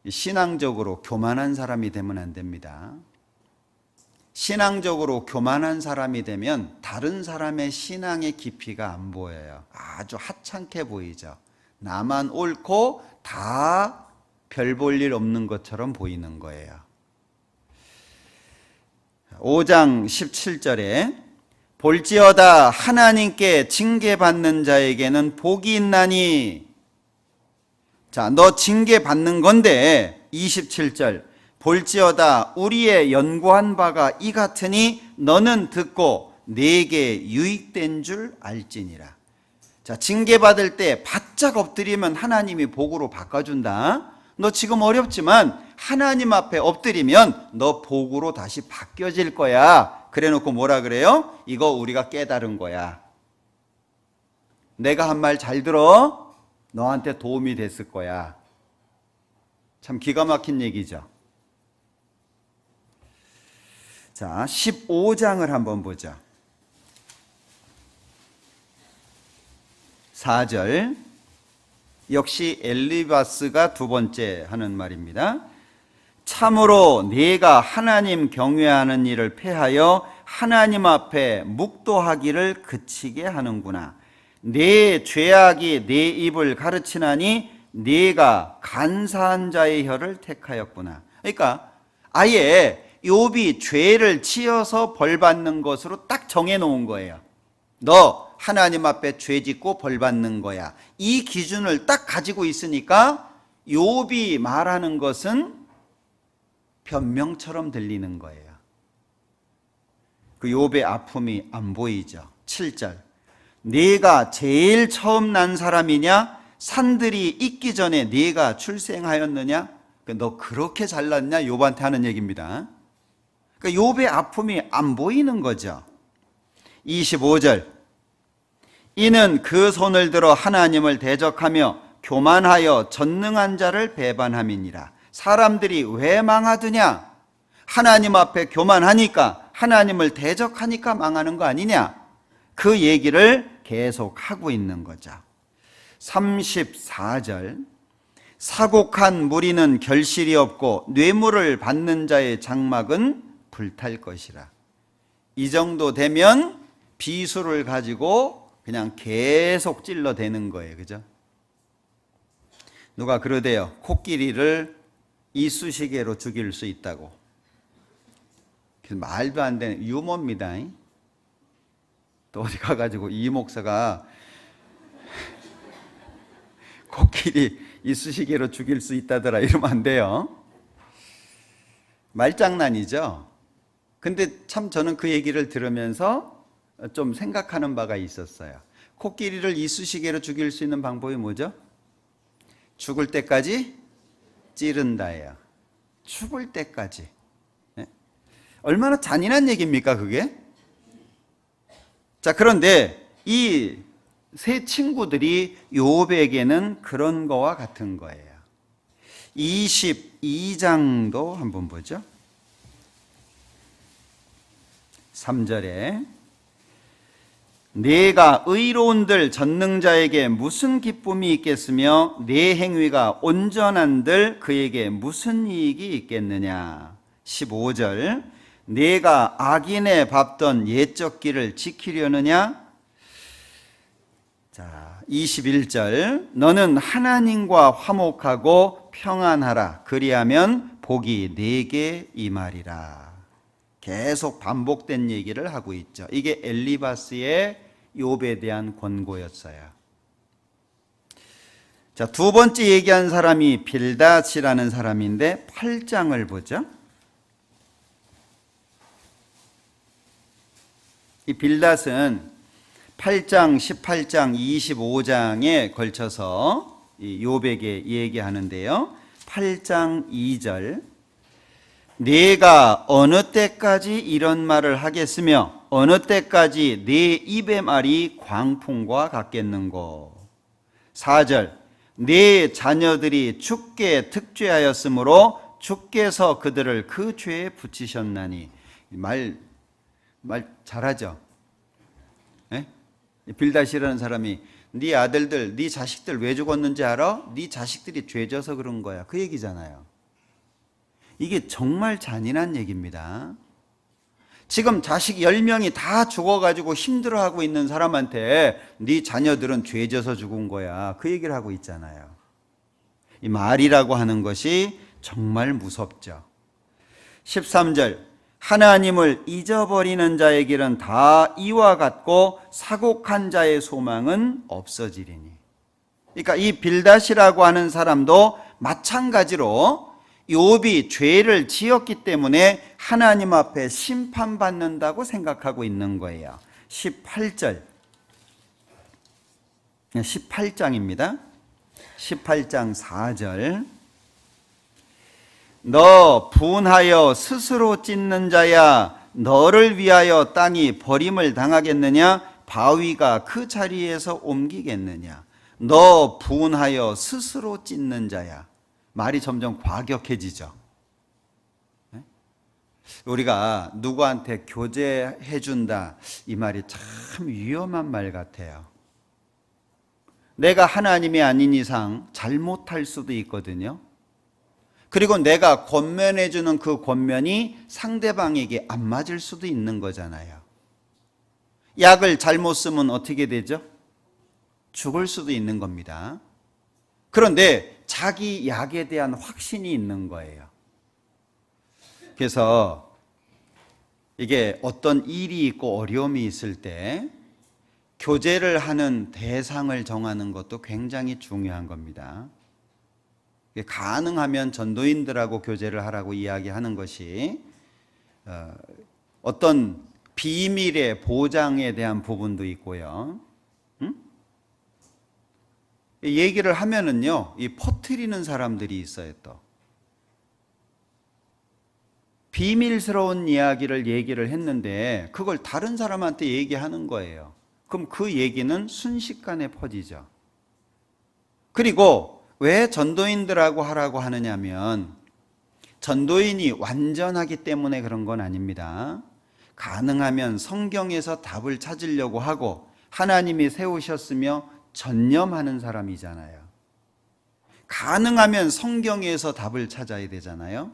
신앙적으로 교만한 사람이 되면 안 됩니다. 신앙적으로 교만한 사람이 되면 다른 사람의 신앙의 깊이가 안 보여요. 아주 하찮게 보이죠. 나만 옳고 다 별 볼 일 없는 것처럼 보이는 거예요. 5장 17절에 볼지어다 하나님께 징계받는 자에게는 복이 있나니. 자, 너 징계받는 건데 27절 볼지어다 우리의 연구한 바가 이 같으니 너는 듣고 네게 유익된 줄 알지니라. 자, 징계받을 때 바짝 엎드리면 하나님이 복으로 바꿔준다. 너 지금 어렵지만 하나님 앞에 엎드리면 너 복으로 다시 바뀌어질 거야. 그래 놓고 뭐라 그래요? 이거 우리가 깨달은 거야. 내가 한 말 잘 들어. 너한테 도움이 됐을 거야. 참 기가 막힌 얘기죠. 자, 15장을 한번 보자. 4절. 역시 엘리바스가 두 번째 하는 말입니다. 참으로 네가 하나님 경외하는 일을 패하여 하나님 앞에 묵도하기를 그치게 하는구나. 네 죄악이 네 입을 가르치나니 네가 간사한 자의 혀를 택하였구나. 그러니까 아예 욥이 죄를 지어서 벌 받는 것으로 딱 정해 놓은 거예요. 너 하나님 앞에 죄 짓고 벌 받는 거야. 이 기준을 딱 가지고 있으니까 욥이 말하는 것은 변명처럼 들리는 거예요. 그 욥의 아픔이 안 보이죠. 7절. 네가 제일 처음 난 사람이냐? 산들이 있기 전에 네가 출생하였느냐? 너 그렇게 잘났냐? 욥한테 하는 얘기입니다. 그러니까 욥의 아픔이 안 보이는 거죠. 25절. 이는 그 손을 들어 하나님을 대적하며 교만하여 전능한 자를 배반함이니라. 사람들이 왜 망하느냐? 하나님 앞에 교만하니까, 하나님을 대적하니까 망하는 거 아니냐? 그 얘기를 계속 하고 있는 거죠. 34절, 사곡한 무리는 결실이 없고 뇌물을 받는 자의 장막은 불탈 것이라. 이 정도 되면 비수를 가지고 그냥 계속 찔러대는 거예요. 그죠? 누가 그러대요. 코끼리를 이쑤시개로 죽일 수 있다고. 말도 안 되는 유머입니다. 또 어디 가가지고 이 목사가 코끼리 이쑤시개로 죽일 수 있다더라 이러면 안 돼요. 말장난이죠. 근데 참 저는 그 얘기를 들으면서 좀 생각하는 바가 있었어요. 코끼리를 이쑤시개로 죽일 수 있는 방법이 뭐죠? 죽을 때까지 찌른다예요. 죽을 때까지. 네? 얼마나 잔인한 얘기입니까 그게? 자, 그런데 이 세 친구들이 욥에게는 그런 거와 같은 거예요. 22장도 한번 보죠. 3절에 내가 의로운들 전능자에게 무슨 기쁨이 있겠으며 내 행위가 온전한들 그에게 무슨 이익이 있겠느냐. 15절 내가 악인의 밟던 옛적 길을 지키려느냐. 자, 21절 너는 하나님과 화목하고 평안하라. 그리하면 복이 네게 임하리라. 계속 반복된 얘기를 하고 있죠. 이게 엘리바스의 욥에 대한 권고였어요. 자, 두 번째 얘기한 사람이 빌닷이라는 사람인데 8장을 보죠. 이 빌닷은 8장, 18장, 25장에 걸쳐서 욥에게 얘기하는데요. 8장 2절 내가 어느 때까지 이런 말을 하겠으며 어느 때까지 내 입의 말이 광풍과 같겠는고. 4절 내 자녀들이 주께 특죄하였으므로 주께서 그들을 그 죄에 붙이셨나니. 말 잘하죠. 네? 빌닷이라는 사람이 네 아들들, 네 자식들 왜 죽었는지 알아? 네 자식들이 죄져서 그런 거야. 그 얘기잖아요. 이게 정말 잔인한 얘기입니다. 지금 자식 10명이 다 죽어가지고 힘들어하고 있는 사람한테 네 자녀들은 죄져서 죽은 거야. 그 얘기를 하고 있잖아요. 이 말이라고 하는 것이 정말 무섭죠. 13절 하나님을 잊어버리는 자의 길은 다 이와 같고 사곡한 자의 소망은 없어지리니. 그러니까 이 빌닷이라고 하는 사람도 마찬가지로 욥이 죄를 지었기 때문에 하나님 앞에 심판받는다고 생각하고 있는 거예요. 18절 18장입니다. 18장 4절 너 분하여 스스로 찢는 자야 너를 위하여 땅이 버림을 당하겠느냐 바위가 그 자리에서 옮기겠느냐. 너 분하여 스스로 찢는 자야. 말이 점점 과격해지죠. 우리가 누구한테 교제해 준다 이 말이 참 위험한 말 같아요. 내가 하나님이 아닌 이상 잘못할 수도 있거든요. 그리고 내가 권면해 주는 그 권면이 상대방에게 안 맞을 수도 있는 거잖아요. 약을 잘못 쓰면 어떻게 되죠? 죽을 수도 있는 겁니다. 그런데 자기 약에 대한 확신이 있는 거예요. 그래서 이게 어떤 일이 있고 어려움이 있을 때 교제를 하는 대상을 정하는 것도 굉장히 중요한 겁니다. 가능하면 전도인들하고 교제를 하라고 이야기하는 것이 어떤 비밀의 보장에 대한 부분도 있고요. 얘기를 하면은요, 이 퍼뜨리는 사람들이 있어요. 또 비밀스러운 이야기를 얘기를 했는데 그걸 다른 사람한테 얘기하는 거예요. 그럼 그 얘기는 순식간에 퍼지죠. 그리고 왜 전도인들하고 하라고 하느냐면 전도인이 완전하기 때문에 그런 건 아닙니다. 가능하면 성경에서 답을 찾으려고 하고 하나님이 세우셨으며 전념하는 사람이잖아요. 가능하면 성경에서 답을 찾아야 되잖아요.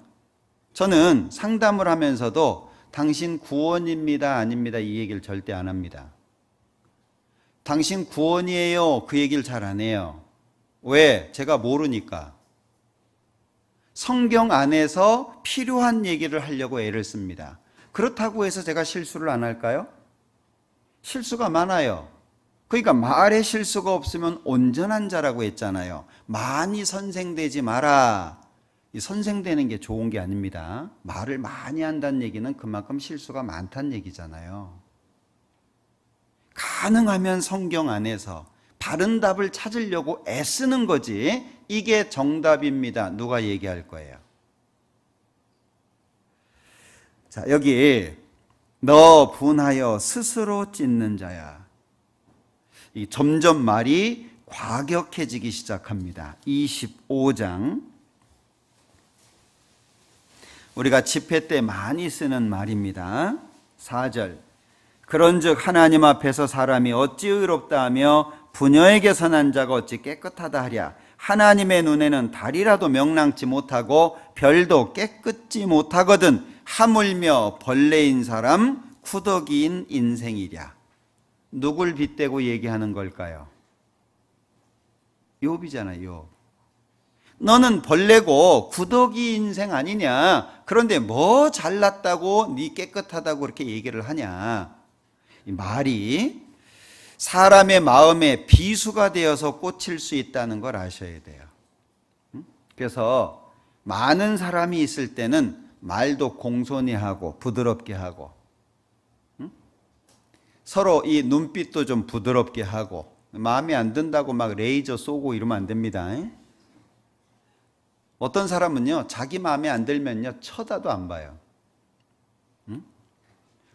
저는 상담을 하면서도 당신 구원입니다, 아닙니다 이 얘기를 절대 안 합니다. 당신 구원이에요 그 얘기를 잘 안 해요. 왜? 제가 모르니까. 성경 안에서 필요한 얘기를 하려고 애를 씁니다. 그렇다고 해서 제가 실수를 안 할까요? 실수가 많아요. 그러니까 말에 실수가 없으면 온전한 자라고 했잖아요. 많이 선생되지 마라. 이 선생되는 게 좋은 게 아닙니다. 말을 많이 한다는 얘기는 그만큼 실수가 많다는 얘기잖아요. 가능하면 성경 안에서 바른 답을 찾으려고 애쓰는 거지 이게 정답입니다. 누가 얘기할 거예요? 자, 여기 너 분하여 스스로 찢는 자야. 이 점점 말이 과격해지기 시작합니다. 25장 우리가 집회 때 많이 쓰는 말입니다. 4절 그런즉 하나님 앞에서 사람이 어찌 의롭다 하며 부녀에게 선한 자가 어찌 깨끗하다 하랴. 하나님의 눈에는 달이라도 명랑치 못하고 별도 깨끗지 못하거든 하물며 벌레인 사람 구더기인 인생이랴. 누굴 빗대고 얘기하는 걸까요? 욥이잖아요. 욥. 너는 벌레고 구더기 인생 아니냐. 그런데 뭐 잘났다고 네 깨끗하다고 그렇게 얘기를 하냐. 이 말이 사람의 마음에 비수가 되어서 꽂힐 수 있다는 걸 아셔야 돼요. 그래서 많은 사람이 있을 때는 말도 공손히 하고 부드럽게 하고 서로 이 눈빛도 좀 부드럽게 하고 마음에 안 든다고 막 레이저 쏘고 이러면 안 됩니다. 어떤 사람은요 자기 마음에 안 들면요 쳐다도 안 봐요.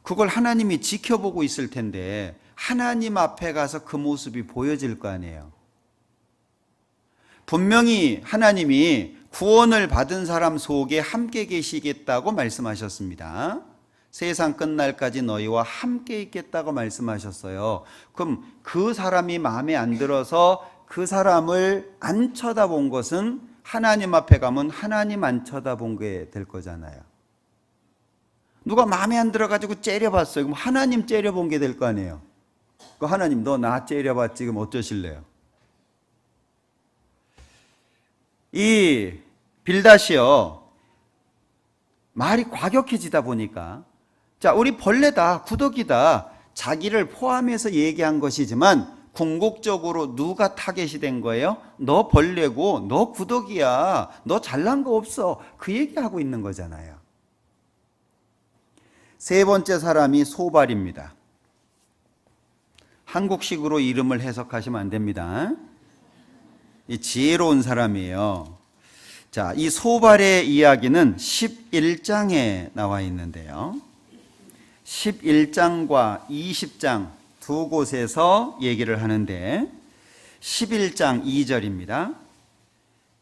그걸 하나님이 지켜보고 있을 텐데 하나님 앞에 가서 그 모습이 보여질 거 아니에요. 분명히 하나님이 구원을 받은 사람 속에 함께 계시겠다고 말씀하셨습니다. 세상 끝날까지 너희와 함께 있겠다고 말씀하셨어요. 그럼 그 사람이 마음에 안 들어서 그 사람을 안 쳐다본 것은 하나님 앞에 가면 하나님 안 쳐다본 게 될 거잖아요. 누가 마음에 안 들어가지고 째려봤어요. 그럼 하나님 째려본 게 될 거 아니에요. 그 하나님 너 나 째려봤지 그럼 어쩌실래요? 이 빌닷이요 말이 과격해지다 보니까 자 우리 벌레다 구더기다 자기를 포함해서 얘기한 것이지만 궁극적으로 누가 타겟이 된 거예요? 너 벌레고 너 구더기야 너 잘난 거 없어 그 얘기하고 있는 거잖아요. 세 번째 사람이 소발입니다. 한국식으로 이름을 해석하시면 안 됩니다. 이 지혜로운 사람이에요. 자, 이 소발의 이야기는 11장에 나와 있는데요. 11장과 20장 두 곳에서 얘기를 하는데 11장 2절입니다.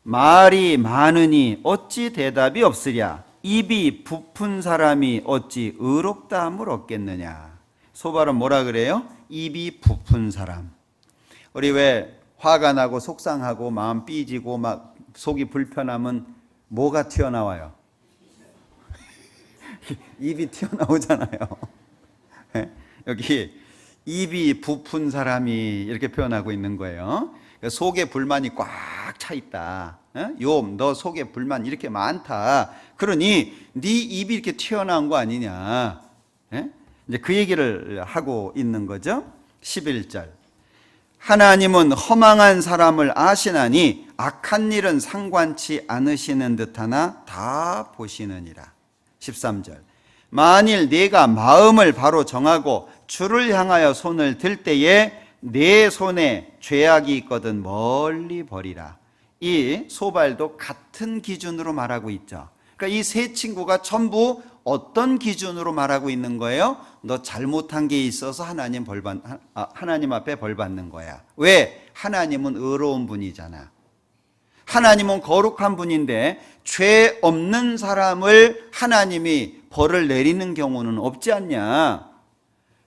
말이 많으니 어찌 대답이 없으랴. 입이 부푼 사람이 어찌 의롭다함을 얻겠느냐. 소발은 뭐라 그래요? 입이 부푼 사람. 우리 왜 화가 나고 속상하고 마음 삐지고 막 속이 불편하면 뭐가 튀어나와요? 입이 튀어나오잖아요. 여기 입이 부푼 사람이 이렇게 표현하고 있는 거예요. 속에 불만이 꽉 차 있다. 욥, 너 속에 불만 이렇게 많다. 그러니 네 입이 이렇게 튀어나온 거 아니냐. 이제 그 얘기를 하고 있는 거죠. 11절. 하나님은 허망한 사람을 아시나니 악한 일은 상관치 않으시는 듯하나 다 보시느니라. 13절. 만일 네가 마음을 바로 정하고 주를 향하여 손을 들 때에 내 손에 죄악이 있거든 멀리 버리라. 이 소발도 같은 기준으로 말하고 있죠. 그러니까 이 세 친구가 전부 어떤 기준으로 말하고 있는 거예요? 너 잘못한 게 있어서 하나님 앞에 벌 받는 거야. 왜? 하나님은 의로운 분이잖아. 하나님은 거룩한 분인데 죄 없는 사람을 하나님이 벌을 내리는 경우는 없지 않냐?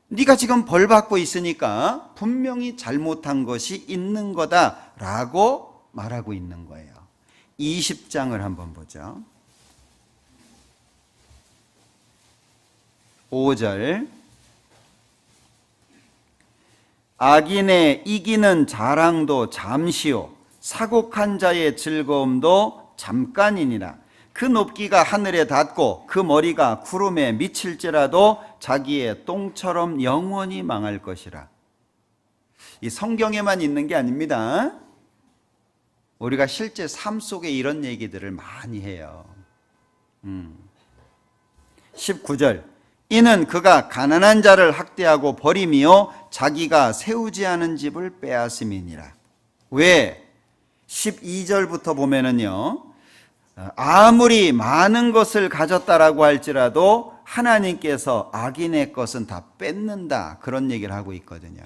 네가 지금 벌 받고 있으니까 분명히 잘못한 것이 있는 거다라고 말하고 있는 거예요. 20장을 한번 보죠. 5절. 악인의 이기는 자랑도 잠시요 사곡한 자의 즐거움도 잠깐이니라. 그 높기가 하늘에 닿고 그 머리가 구름에 미칠지라도 자기의 똥처럼 영원히 망할 것이라. 이 성경에만 있는 게 아닙니다. 우리가 실제 삶 속에 이런 얘기들을 많이 해요. 19절. 이는 그가 가난한 자를 학대하고 버림이요 자기가 세우지 않은 집을 빼앗음이니라. 왜? 12절부터 보면은요, 아무리 많은 것을 가졌다라고 할지라도 하나님께서 악인의 것은 다 뺏는다, 그런 얘기를 하고 있거든요.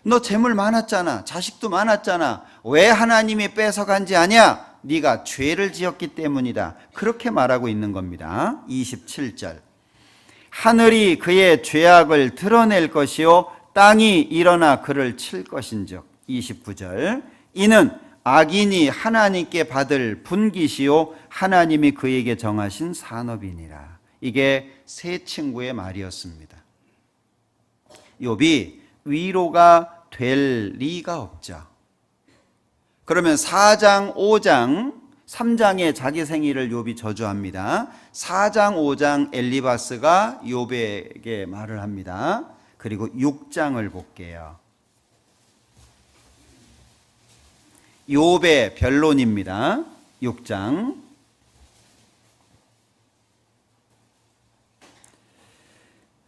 너 재물 많았잖아, 자식도 많았잖아, 왜 하나님이 뺏어간지 아냐? 네가 죄를 지었기 때문이다, 그렇게 말하고 있는 겁니다. 27절. 하늘이 그의 죄악을 드러낼 것이요 땅이 일어나 그를 칠 것인즉. 29절. 이는 악인이 하나님께 받을 분깃이요 하나님이 그에게 정하신 산업이니라. 이게 세 친구의 말이었습니다. 욥이 위로가 될 리가 없죠. 그러면 4장, 5장, 3장에 자기 생일을 욥이 저주합니다. 4장, 5장 엘리바스가 욥에게 말을 합니다. 그리고 6장을 볼게요. 욥의 변론입니다. 6장.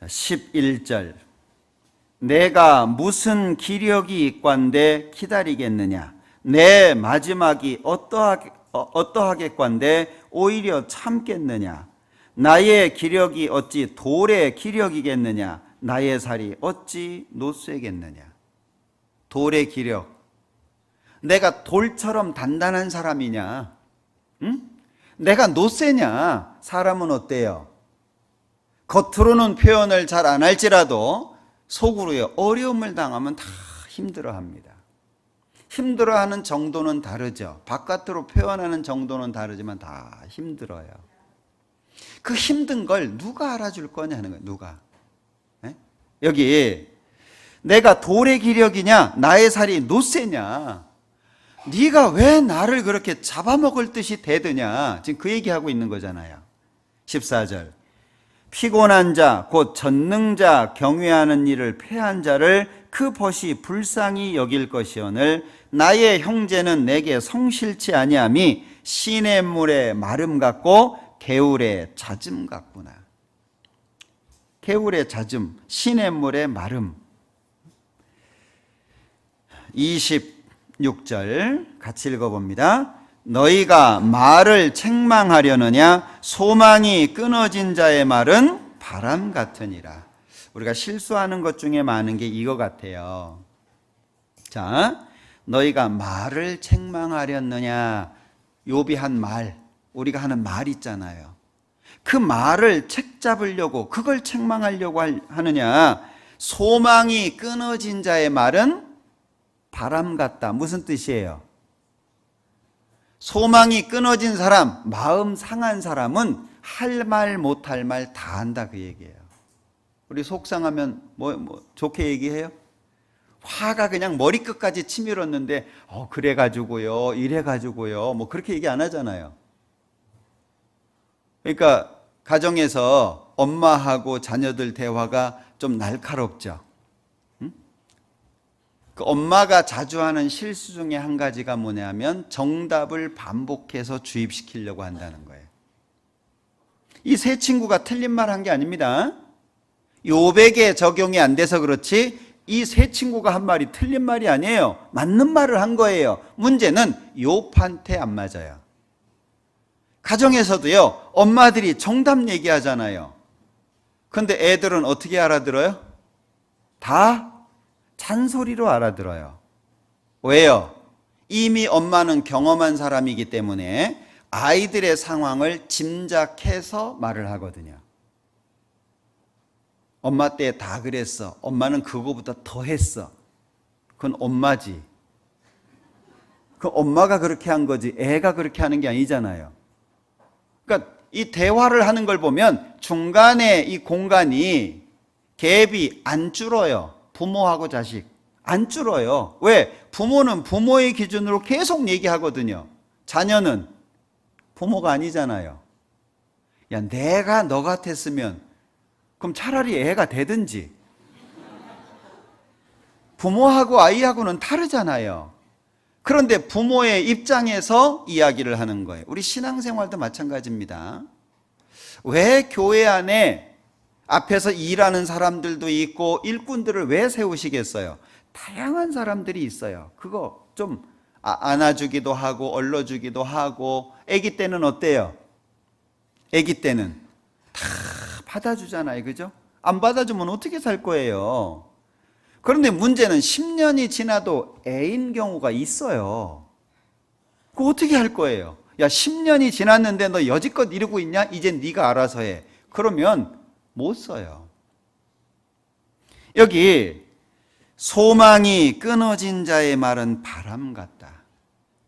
11절. 내가 무슨 기력이 있관데 기다리겠느냐? 내 마지막이 어떠하겠관데 오히려 참겠느냐? 나의 기력이 어찌 돌의 기력이겠느냐? 나의 살이 어찌 노쇠겠느냐? 돌의 기력. 내가 돌처럼 단단한 사람이냐? 응? 내가 노쇠냐? 사람은 어때요? 겉으로는 표현을 잘 안 할지라도 속으로요, 어려움을 당하면 다 힘들어합니다. 힘들어하는 정도는 다르죠. 바깥으로 표현하는 정도는 다르지만 다 힘들어요. 그 힘든 걸 누가 알아줄 거냐 하는 거예요. 누가? 네? 여기 내가 돌의 기력이냐 나의 살이 노쇠냐, 네가 왜 나를 그렇게 잡아먹을 듯이 대드냐, 지금 그 얘기하고 있는 거잖아요. 14절. 피곤한 자 곧 전능자 경외하는 일을 패한 자를 그 벗이 불쌍히 여길 것이오늘 나의 형제는 내게 성실치 아니함이 시냇물의 마름 같고 개울의 잦음 같구나. 개울의 잦음, 시냇물의 마름. 26절 같이 읽어봅니다. 너희가 말을 책망하려느냐? 소망이 끊어진 자의 말은 바람 같으니라. 우리가 실수하는 것 중에 많은 게 이거 같아요. 자, 너희가 말을 책망하려느냐? 욥이 한 말, 우리가 하는 말 있잖아요. 그 말을 책 잡으려고, 그걸 책망하려고 하느냐? 소망이 끊어진 자의 말은 바람 같다. 무슨 뜻이에요? 소망이 끊어진 사람, 마음 상한 사람은 할 말 못할 말 다 한다, 그 얘기예요. 우리 속상하면 뭐 좋게 얘기해요? 화가 그냥 머리끝까지 치밀었는데 그래가지고요, 이래가지고요, 뭐 그렇게 얘기 안 하잖아요. 그러니까 가정에서 엄마하고 자녀들 대화가 좀 날카롭죠. 그 엄마가 자주 하는 실수 중에 한 가지가 뭐냐면 정답을 반복해서 주입시키려고 한다는 거예요. 이 세 친구가 틀린 말 한 게 아닙니다. 욥에게 적용이 안 돼서 그렇지 이 세 친구가 한 말이 틀린 말이 아니에요. 맞는 말을 한 거예요. 문제는 욥한테 안 맞아요. 가정에서도요, 엄마들이 정답 얘기하잖아요. 근데 애들은 어떻게 알아들어요? 다 잔소리로 알아들어요. 왜요? 이미 엄마는 경험한 사람이기 때문에 아이들의 상황을 짐작해서 말을 하거든요. 엄마 때 다 그랬어. 엄마는 그거보다 더 했어. 그건 엄마지. 그 엄마가 그렇게 한 거지 애가 그렇게 하는 게 아니잖아요. 그러니까 이 대화를 하는 걸 보면 중간에 이 공간이 갭이 안 줄어요. 부모하고 자식 안 줄어요. 왜? 부모는 부모의 기준으로 계속 얘기하거든요. 자녀는 부모가 아니잖아요. 야, 내가 너 같았으면 그럼 차라리 애가 되든지. 부모하고 아이하고는 다르잖아요. 그런데 부모의 입장에서 이야기를 하는 거예요. 우리 신앙생활도 마찬가지입니다. 왜 교회 안에 앞에서 일하는 사람들도 있고 일꾼들을 왜 세우시겠어요? 다양한 사람들이 있어요. 그거 좀 안아주기도 하고 얼러주기도 하고. 아기 때는 어때요? 아기 때는 다 받아주잖아요. 그죠? 안 받아주면 어떻게 살 거예요? 그런데 문제는 10년이 지나도 애인 경우가 있어요. 그거 어떻게 할 거예요? 야, 10년이 지났는데 너 여지껏 이러고 있냐? 이제 네가 알아서 해. 그러면 못 써요. 여기 소망이 끊어진 자의 말은 바람 같다.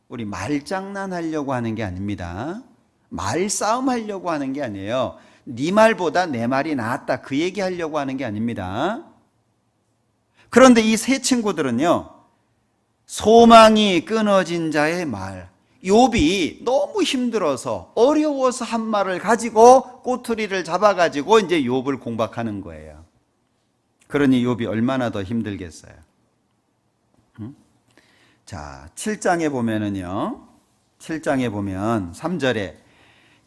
우리 말장난하려고 하는 게 아닙니다. 말싸움 하려고 하는 게 아니에요. 네 말보다 내 말이 낫다 그 얘기하려고 하는 게 아닙니다. 그런데 이 세 친구들은요, 소망이 끊어진 자의 말, 욥이 너무 힘들어서 어려워서 한 말을 가지고 꼬투리를 잡아가지고 이제 욥을 공박하는 거예요. 그러니 욥이 얼마나 더 힘들겠어요. 자, 7장에 보면은요, 7장에 보면 3절에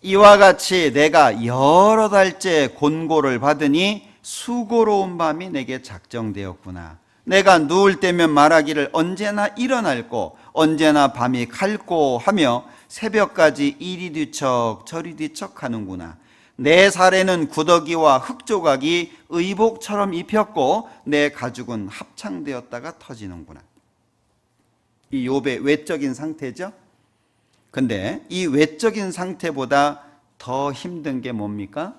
이와 같이 내가 여러 달째 곤고를 받으니 수고로운 밤이 내게 작정되었구나. 내가 누울 때면 말하기를 언제나 일어날고 언제나 밤이 갈고 하며 새벽까지 이리 뒤척 저리 뒤척 하는구나. 내 살에는 구더기와 흙조각이 의복처럼 입혔고 내 가죽은 합창되었다가 터지는구나. 이 욥의 외적인 상태죠. 근데 이 외적인 상태보다 더 힘든 게 뭡니까?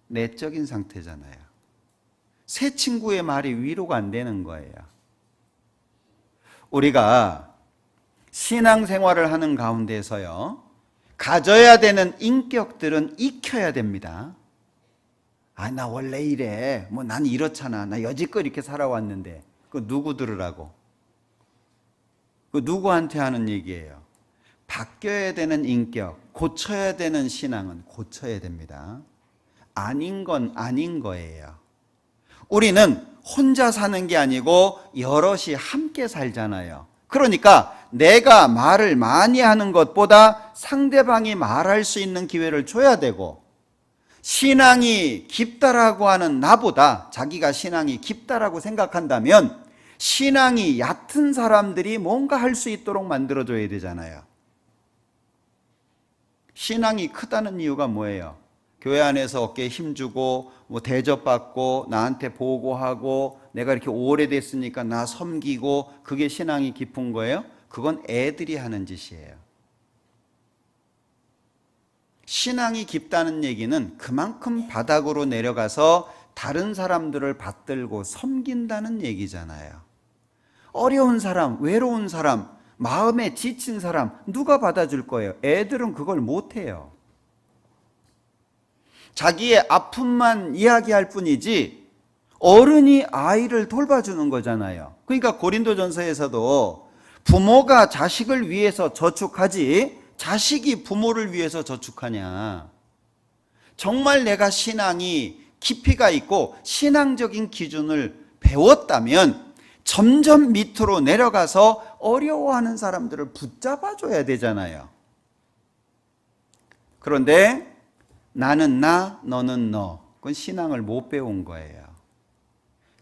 내적인 상태잖아요. 새 친구의 말이 위로가 안 되는 거예요. 우리가 신앙생활을 하는 가운데서요, 가져야 되는 인격들은 익혀야 됩니다. 아, 나 원래 이래. 뭐 난 이렇잖아. 나 여지껏 이렇게 살아왔는데. 그 누구 들으라고? 그 누구한테 하는 얘기예요? 바뀌어야 되는 인격, 고쳐야 되는 신앙은 고쳐야 됩니다. 아닌 건 아닌 거예요. 우리는 혼자 사는 게 아니고 여럿이 함께 살잖아요. 그러니까 내가 말을 많이 하는 것보다 상대방이 말할 수 있는 기회를 줘야 되고, 신앙이 깊다라고 하는 나보다 자기가 신앙이 깊다라고 생각한다면 신앙이 얕은 사람들이 뭔가 할 수 있도록 만들어줘야 되잖아요. 신앙이 크다는 이유가 뭐예요? 교회 안에서 어깨에 힘주고 뭐 대접받고 나한테 보고하고 내가 이렇게 오래됐으니까 나 섬기고 그게 신앙이 깊은 거예요? 그건 애들이 하는 짓이에요. 신앙이 깊다는 얘기는 그만큼 바닥으로 내려가서 다른 사람들을 받들고 섬긴다는 얘기잖아요. 어려운 사람, 외로운 사람, 마음에 지친 사람 누가 받아줄 거예요? 애들은 그걸 못해요. 자기의 아픔만 이야기할 뿐이지 어른이 아이를 돌봐주는 거잖아요. 그러니까 고린도전서에서도 부모가 자식을 위해서 저축하지 자식이 부모를 위해서 저축하냐. 정말 내가 신앙이 깊이가 있고 신앙적인 기준을 배웠다면 점점 밑으로 내려가서 어려워하는 사람들을 붙잡아줘야 되잖아요. 그런데 나는 나, 너는 너. 그건 신앙을 못 배운 거예요.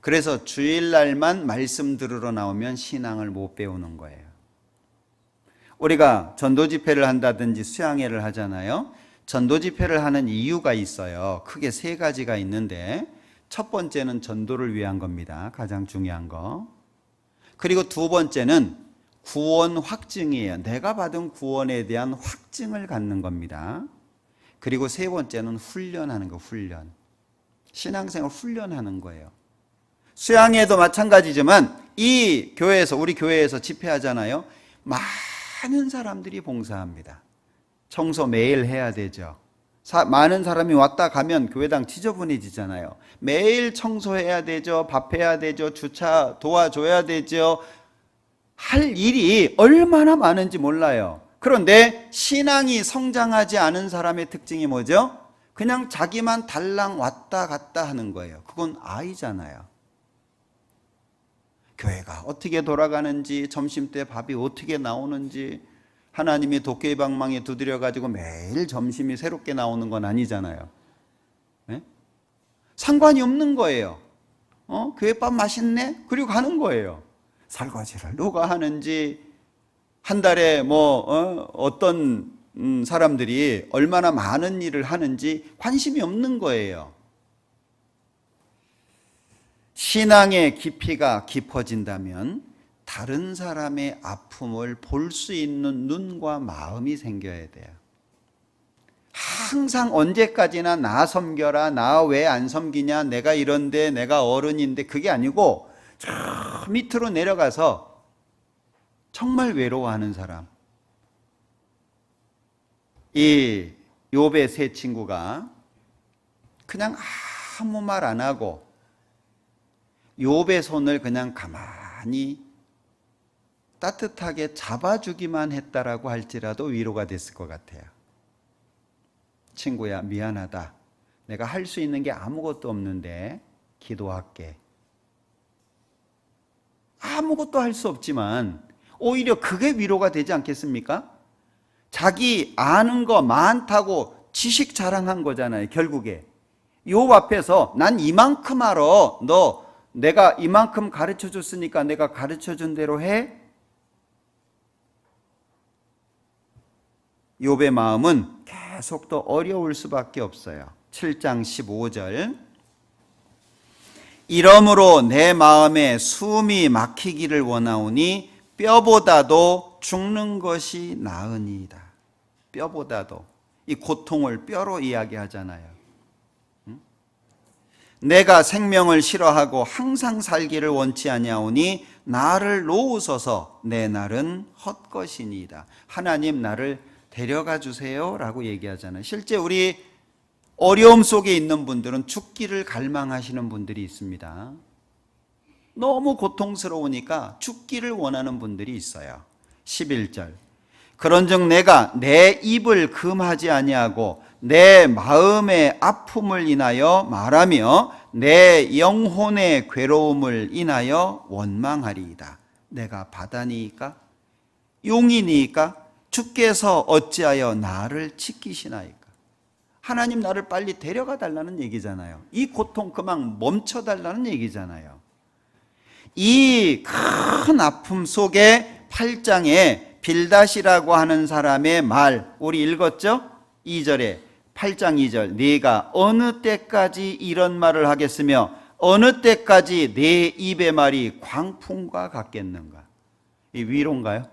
그래서 주일날만 말씀 들으러 나오면 신앙을 못 배우는 거예요. 우리가 전도 집회를 한다든지 수양회를 하잖아요. 전도 집회를 하는 이유가 있어요. 크게 세 가지가 있는데, 첫 번째는 전도를 위한 겁니다. 가장 중요한 거. 그리고 두 번째는 구원 확증이에요. 내가 받은 구원에 대한 확증을 갖는 겁니다. 그리고 세 번째는 훈련하는 거, 훈련. 신앙생활 훈련하는 거예요. 수양회도 마찬가지지만 이 교회에서, 우리 교회에서 집회하잖아요. 많은 사람들이 봉사합니다. 청소 매일 해야 되죠. 많은 사람이 왔다 가면 교회당 지저분해지잖아요. 매일 청소해야 되죠. 밥해야 되죠. 주차 도와줘야 되죠. 할 일이 얼마나 많은지 몰라요. 그런데 신앙이 성장하지 않은 사람의 특징이 뭐죠? 그냥 자기만 달랑 왔다 갔다 하는 거예요. 그건 아이잖아요. 교회가 어떻게 돌아가는지, 점심때 밥이 어떻게 나오는지, 하나님이 도깨비 방망이 두드려가지고 매일 점심이 새롭게 나오는 건 아니잖아요. 네? 상관이 없는 거예요. 교회밥 맛있네? 그리고 가는 거예요. 설거지를 누가 하는지, 한 달에 어떤 사람들이 얼마나 많은 일을 하는지 관심이 없는 거예요. 신앙의 깊이가 깊어진다면 다른 사람의 아픔을 볼 수 있는 눈과 마음이 생겨야 돼요. 항상 언제까지나 나 섬겨라, 나 왜 안 섬기냐, 내가 이런데, 내가 어른인데, 그게 아니고 저 밑으로 내려가서 정말 외로워하는 사람. 이 욥의 세 친구가 그냥 아무 말 안 하고 욥의 손을 그냥 가만히 따뜻하게 잡아주기만 했다라고 할지라도 위로가 됐을 것 같아요. 친구야, 미안하다. 내가 할 수 있는 게 아무것도 없는데 기도할게. 아무것도 할 수 없지만 오히려 그게 위로가 되지 않겠습니까? 자기 아는 거 많다고 지식 자랑한 거잖아요. 결국에 욥 앞에서 난 이만큼 알아. 너 내가 이만큼 가르쳐 줬으니까 내가 가르쳐 준 대로 해. 욥의 마음은 계속 더 어려울 수밖에 없어요. 7장 15절. 이러므로 내 마음에 숨이 막히기를 원하오니 뼈보다도 죽는 것이 나으니이다. 뼈보다도. 이 고통을 뼈로 이야기하잖아요. 내가 생명을 싫어하고 항상 살기를 원치 아니하오니 나를 놓으소서. 내 날은 헛것이니이다. 하나님 나를 데려가 주세요 라고 얘기하잖아요. 실제 우리 어려움 속에 있는 분들은 죽기를 갈망하시는 분들이 있습니다. 너무 고통스러우니까 죽기를 원하는 분들이 있어요. 11절. 그런즉 내가 내 입을 금하지 아니하고 내 마음의 아픔을 인하여 말하며 내 영혼의 괴로움을 인하여 원망하리이다. 내가 바다니이까? 용이니이까? 주께서 어찌하여 나를 지키시나이까? 하나님 나를 빨리 데려가 달라는 얘기잖아요. 이 고통 그만 멈춰 달라는 얘기잖아요. 이 큰 아픔 속에 8장에 빌닷이라고 하는 사람의 말, 우리 읽었죠? 2절에 8장 2절. 네가 어느 때까지 이런 말을 하겠으며 어느 때까지 내 입의 말이 광풍과 같겠는가? 이 위로인가요?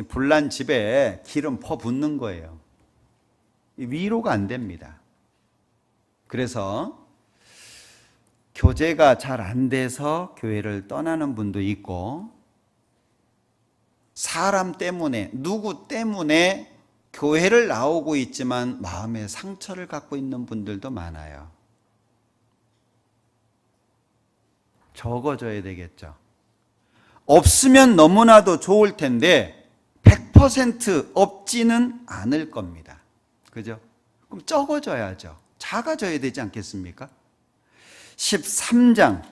불난 집에 기름 퍼붓는 거예요. 위로가 안 됩니다. 그래서 교제가 잘 안 돼서 교회를 떠나는 분도 있고, 사람 때문에, 누구 때문에 교회를 나오고 있지만 마음에 상처를 갖고 있는 분들도 많아요. 적어져야 되겠죠. 없으면 너무나도 좋을 텐데 100% 없지는 않을 겁니다. 그죠? 그럼 적어져야죠. 작아져야 되지 않겠습니까? 13장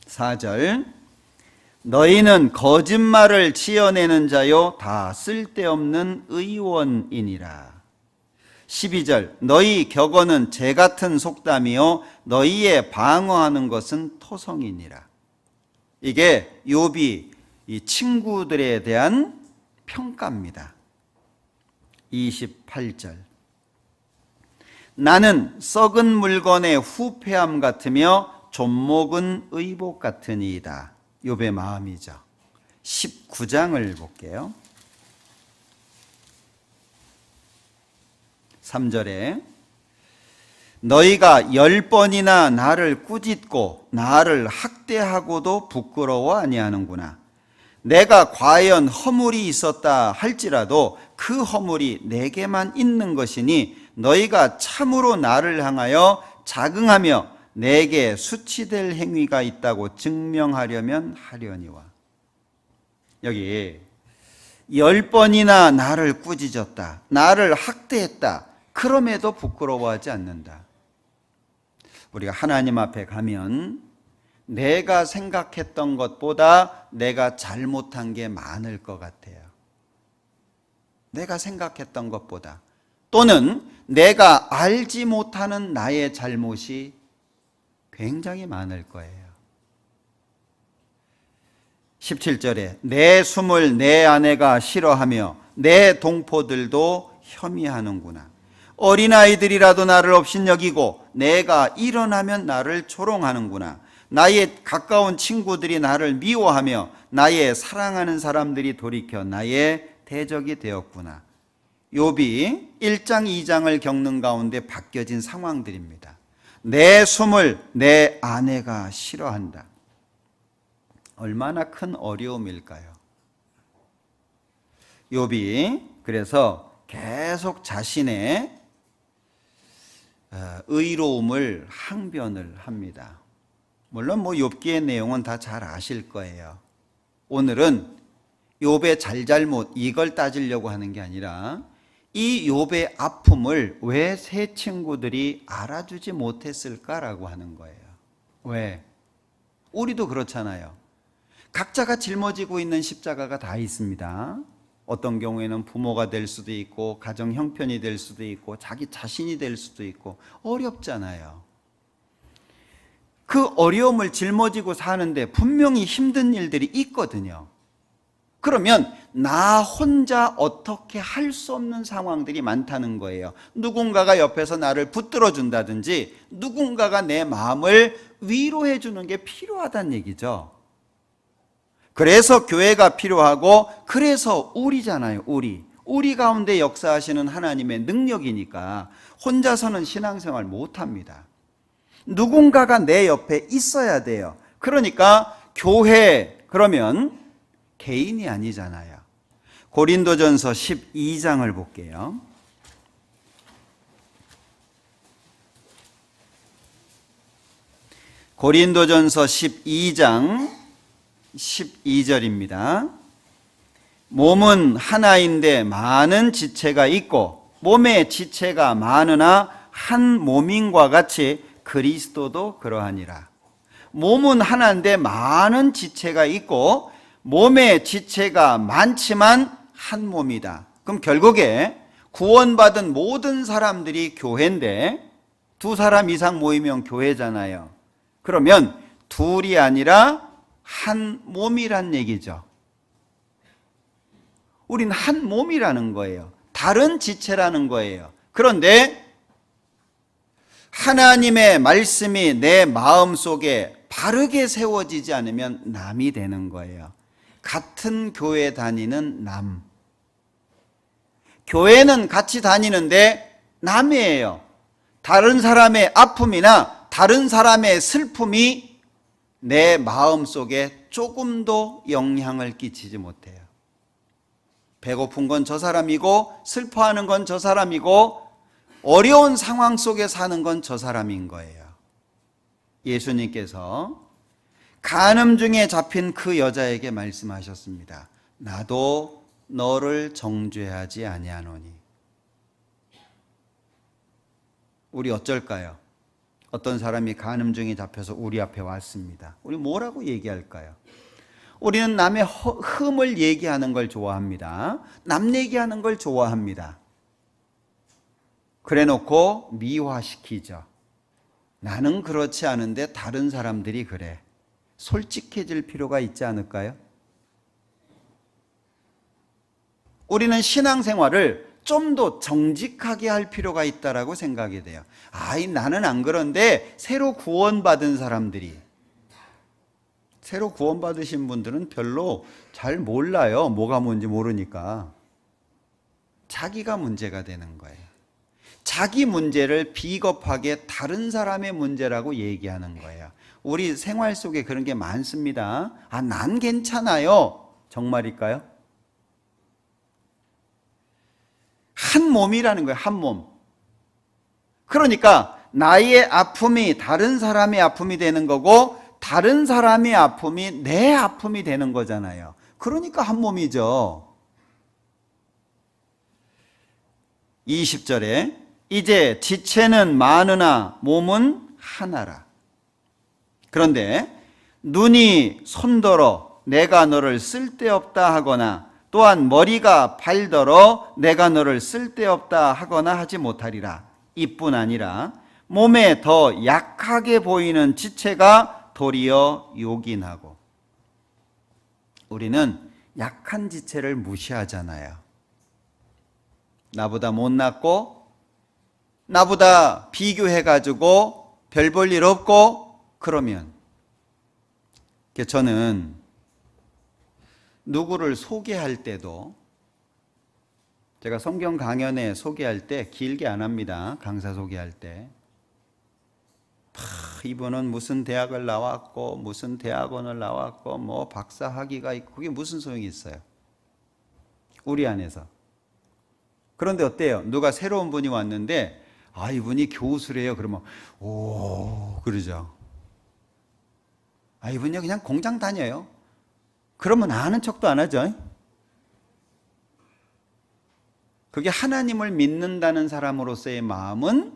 4절. 너희는 거짓말을 지어내는 자요 다 쓸데없는 의원이니라. 12절 너희 격언은 재 같은 속담이요 너희의 방어하는 것은 토성이니라. 이게 욥이 이 친구들에 대한 평가입니다. 28절 나는 썩은 물건의 후패함 같으며 존목은 의복 같으니이다. 욥의 마음이죠. 19장을 볼게요. 3절에 너희가 10번이나 나를 꾸짖고 나를 학대하고도 부끄러워 아니하는구나. 내가 과연 허물이 있었다 할지라도 그 허물이 내게만 있는 것이니 너희가 참으로 나를 향하여 자긍하며 내게 수치될 행위가 있다고 증명하려면 하려니와. 여기 10번이나 나를 꾸짖었다, 나를 학대했다, 그럼에도 부끄러워하지 않는다. 우리가 하나님 앞에 가면 내가 생각했던 것보다 내가 잘못한 게 많을 것 같아요. 내가 생각했던 것보다, 또는 내가 알지 못하는 나의 잘못이 굉장히 많을 거예요. 17절에 내 숨을 내 아내가 싫어하며 내 동포들도 혐의하는구나. 어린아이들이라도 나를 업신여기고 내가 일어나면 나를 조롱하는구나. 나의 가까운 친구들이 나를 미워하며 나의 사랑하는 사람들이 돌이켜 나의 대적이 되었구나. 욥이 1장 2장을 겪는 가운데 바뀌어진 상황들입니다. 내 숨을 내 아내가 싫어한다. 얼마나 큰 어려움일까요? 욥이 그래서 계속 자신의 의로움을 항변을 합니다. 물론 뭐 욥기의 내용은 다 잘 아실 거예요. 오늘은 욥의 잘잘못 이걸 따지려고 하는 게 아니라 이 욥의 아픔을 왜 세 친구들이 알아주지 못했을까라고 하는 거예요. 왜? 우리도 그렇잖아요. 각자가 짊어지고 있는 십자가가 다 있습니다. 어떤 경우에는 부모가 될 수도 있고 가정 형편이 될 수도 있고 자기 자신이 될 수도 있고 어렵잖아요. 그 어려움을 짊어지고 사는데 분명히 힘든 일들이 있거든요. 그러면 나 혼자 어떻게 할 수 없는 상황들이 많다는 거예요. 누군가가 옆에서 나를 붙들어 준다든지 누군가가 내 마음을 위로해 주는 게 필요하다는 얘기죠. 그래서 교회가 필요하고 그래서 우리잖아요. 우리 가운데 역사하시는 하나님의 능력이니까 혼자서는 신앙생활 못합니다. 누군가가 내 옆에 있어야 돼요. 그러니까 교회 그러면 개인이 아니잖아요. 고린도전서 12장을 볼게요. 고린도전서 12장 12절입니다. 몸은 하나인데 많은 지체가 있고 몸에 지체가 많으나 한 몸인과 같이 그리스도도 그러하니라. 몸은 하나인데 많은 지체가 있고 몸에 지체가 많지만 한 몸이다. 그럼 결국에 구원받은 모든 사람들이 교회인데 두 사람 이상 모이면 교회잖아요. 그러면 둘이 아니라 한 몸이란 얘기죠. 우린 한 몸이라는 거예요. 다른 지체라는 거예요. 그런데 하나님의 말씀이 내 마음속에 바르게 세워지지 않으면 남이 되는 거예요. 같은 교회 다니는 남. 교회는 같이 다니는데 남이에요. 다른 사람의 아픔이나 다른 사람의 슬픔이 내 마음속에 조금도 영향을 끼치지 못해요. 배고픈 건 저 사람이고 슬퍼하는 건 저 사람이고 어려운 상황 속에 사는 건 저 사람인 거예요. 예수님께서 간음 중에 잡힌 그 여자에게 말씀하셨습니다. 나도 너를 정죄하지 아니하노니. 우리 어쩔까요? 어떤 사람이 간음 중에 잡혀서 우리 앞에 왔습니다. 우리 뭐라고 얘기할까요? 우리는 남의 흠을 얘기하는 걸 좋아합니다. 남 얘기하는 걸 좋아합니다. 그래 놓고 미화시키죠. 나는 그렇지 않은데 다른 사람들이 그래. 솔직해질 필요가 있지 않을까요? 우리는 신앙생활을 좀 더 정직하게 할 필요가 있다라고 생각이 돼요. 나는 안 그런데 새로 구원받은 사람들이, 새로 구원받으신 분들은 별로 잘 몰라요. 뭐가 뭔지 모르니까. 자기가 문제가 되는 거예요. 자기 문제를 비겁하게 다른 사람의 문제라고 얘기하는 거예요. 우리 생활 속에 그런 게 많습니다. 난 괜찮아요. 정말일까요? 한 몸이라는 거예요. 한 몸. 그러니까 나의 아픔이 다른 사람의 아픔이 되는 거고 다른 사람의 아픔이 내 아픔이 되는 거잖아요. 그러니까 한 몸이죠. 20절에 이제 지체는 많으나 몸은 하나라. 그런데 눈이 손더러 내가 너를 쓸데없다 하거나 또한 머리가 발더러 내가 너를 쓸데없다 하거나 하지 못하리라. 이뿐 아니라 몸에 더 약하게 보이는 지체가 도리어 요긴하고. 우리는 약한 지체를 무시하잖아요. 나보다 못났고 나보다 비교해가지고 별 볼 일 없고 그러면 저는 누구를 소개할 때도 제가 성경 강연에 소개할 때 길게 안 합니다. 강사 소개할 때 이분은 무슨 대학을 나왔고 무슨 대학원을 나왔고 뭐 박사 학위가 있고 그게 무슨 소용이 있어요? 우리 안에서. 그런데 어때요? 누가 새로운 분이 왔는데 이분이 교수래요. 그러면 오 그러죠. 이분이 그냥 공장 다녀요. 그러면 아는 척도 안 하죠. 그게 하나님을 믿는다는 사람으로서의 마음은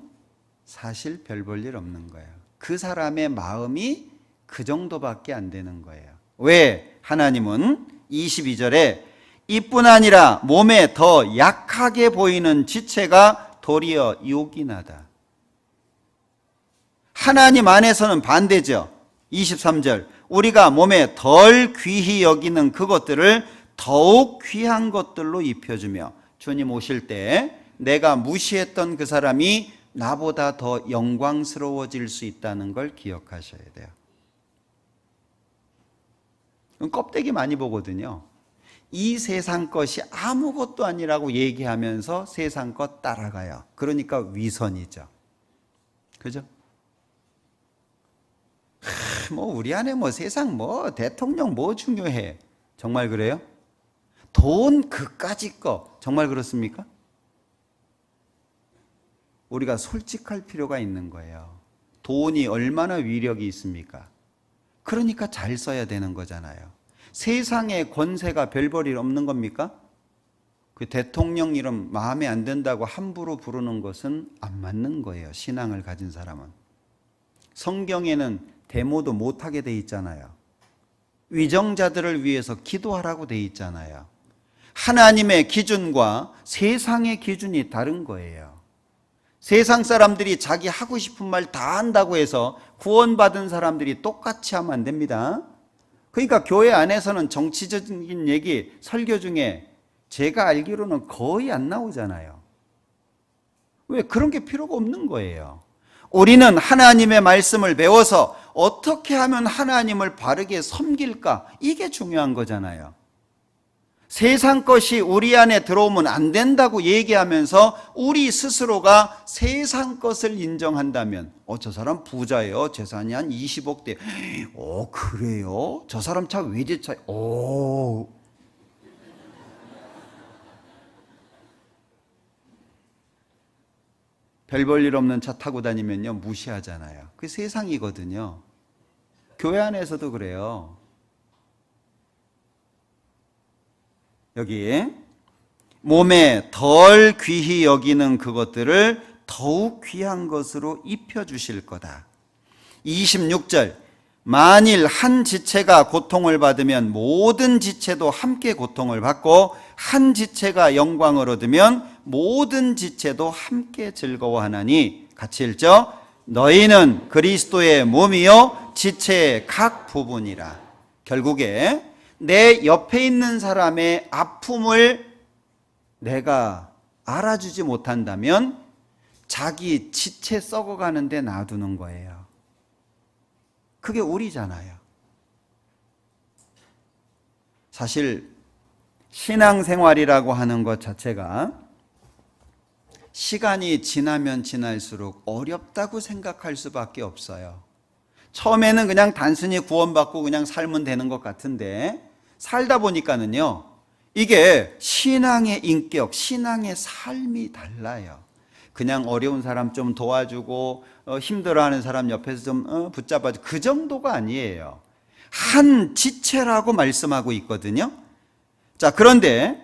사실 별 볼 일 없는 거예요. 그 사람의 마음이 그 정도밖에 안 되는 거예요. 왜? 하나님은 22절에 이뿐 아니라 몸에 더 약하게 보이는 지체가 도리어 요긴하다. 하나님 안에서는 반대죠. 23절 우리가 몸에 덜 귀히 여기는 그것들을 더욱 귀한 것들로 입혀주며 주님 오실 때 내가 무시했던 그 사람이 나보다 더 영광스러워질 수 있다는 걸 기억하셔야 돼요. 껍데기 많이 보거든요. 이 세상 것이 아무것도 아니라고 얘기하면서 세상 것 따라가요. 그러니까 위선이죠. 그죠? 우리 안에 세상 대통령 중요해. 정말 그래요? 돈 그까짓 거 정말 그렇습니까? 우리가 솔직할 필요가 있는 거예요. 돈이 얼마나 위력이 있습니까? 그러니까 잘 써야 되는 거잖아요. 세상의 권세가 별 볼 일 없는 겁니까? 그 대통령 이름 마음에 안 든다고 함부로 부르는 것은 안 맞는 거예요. 신앙을 가진 사람은. 성경에는 데모도 못하게 돼 있잖아요. 위정자들을 위해서 기도하라고 돼 있잖아요. 하나님의 기준과 세상의 기준이 다른 거예요. 세상 사람들이 자기 하고 싶은 말 다 한다고 해서 구원받은 사람들이 똑같이 하면 안 됩니다. 그러니까 교회 안에서는 정치적인 얘기, 설교 중에 제가 알기로는 거의 안 나오잖아요. 왜? 그런 게 필요가 없는 거예요. 우리는 하나님의 말씀을 배워서 어떻게 하면 하나님을 바르게 섬길까? 이게 중요한 거잖아요. 세상 것이 우리 안에 들어오면 안 된다고 얘기하면서 우리 스스로가 세상 것을 인정한다면 저 사람 부자예요. 재산이 한 20억 대. 그래요? 저 사람 차 외제차. 별 볼 일 없는 차 타고 다니면요 무시하잖아요. 그게 세상이거든요. 교회 안에서도 그래요. 여기 몸에 덜 귀히 여기는 그것들을 더욱 귀한 것으로 입혀주실 거다. 26절 만일 한 지체가 고통을 받으면 모든 지체도 함께 고통을 받고 한 지체가 영광을 얻으면 모든 지체도 함께 즐거워하나니 같이 읽죠. 너희는 그리스도의 몸이요 지체의 각 부분이라. 결국에 내 옆에 있는 사람의 아픔을 내가 알아주지 못한다면 자기 지체 썩어가는데 놔두는 거예요. 그게 우리잖아요. 사실 신앙생활이라고 하는 것 자체가 시간이 지나면 지날수록 어렵다고 생각할 수밖에 없어요. 처음에는 그냥 단순히 구원받고 그냥 살면 되는 것 같은데 살다 보니까는요, 이게 신앙의 인격, 신앙의 삶이 달라요. 그냥 어려운 사람 좀 도와주고 힘들어하는 사람 옆에서 좀 붙잡아주고 그 정도가 아니에요. 한 지체라고 말씀하고 있거든요. 자, 그런데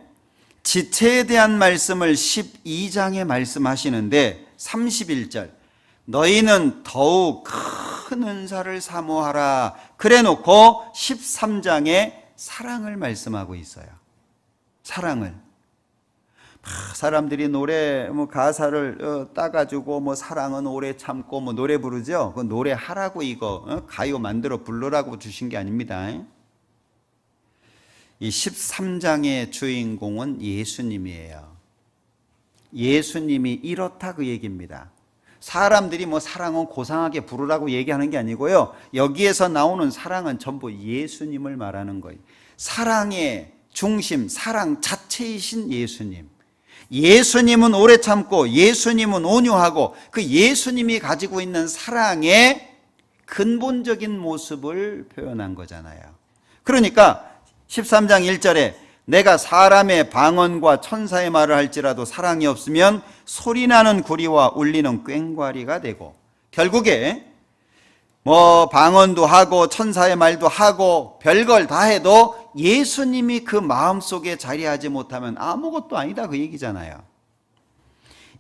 지체에 대한 말씀을 12장에 말씀하시는데 31절 너희는 더욱 큰 은사를 사모하라 그래 놓고 13장에 사랑을 말씀하고 있어요. 사랑을. 사람들이 노래 가사를 따가지고 사랑은 오래 참고 노래 부르죠. 그 노래 하라고 이거 가요 만들어 부르라고 주신 게 아닙니다. 이 13장의 주인공은 예수님이에요. 예수님이 이렇다 그 얘기입니다. 사람들이 사랑은 고상하게 부르라고 얘기하는 게 아니고요. 여기에서 나오는 사랑은 전부 예수님을 말하는 거예요. 사랑의 중심, 사랑 자체이신 예수님. 예수님은 오래 참고 예수님은 온유하고 그 예수님이 가지고 있는 사랑의 근본적인 모습을 표현한 거잖아요. 그러니까 13장 1절에 내가 사람의 방언과 천사의 말을 할지라도 사랑이 없으면 소리나는 구리와 울리는 꽹과리가 되고, 결국에 방언도 하고 천사의 말도 하고 별걸 다 해도 예수님이 그 마음속에 자리하지 못하면 아무것도 아니다 그 얘기잖아요.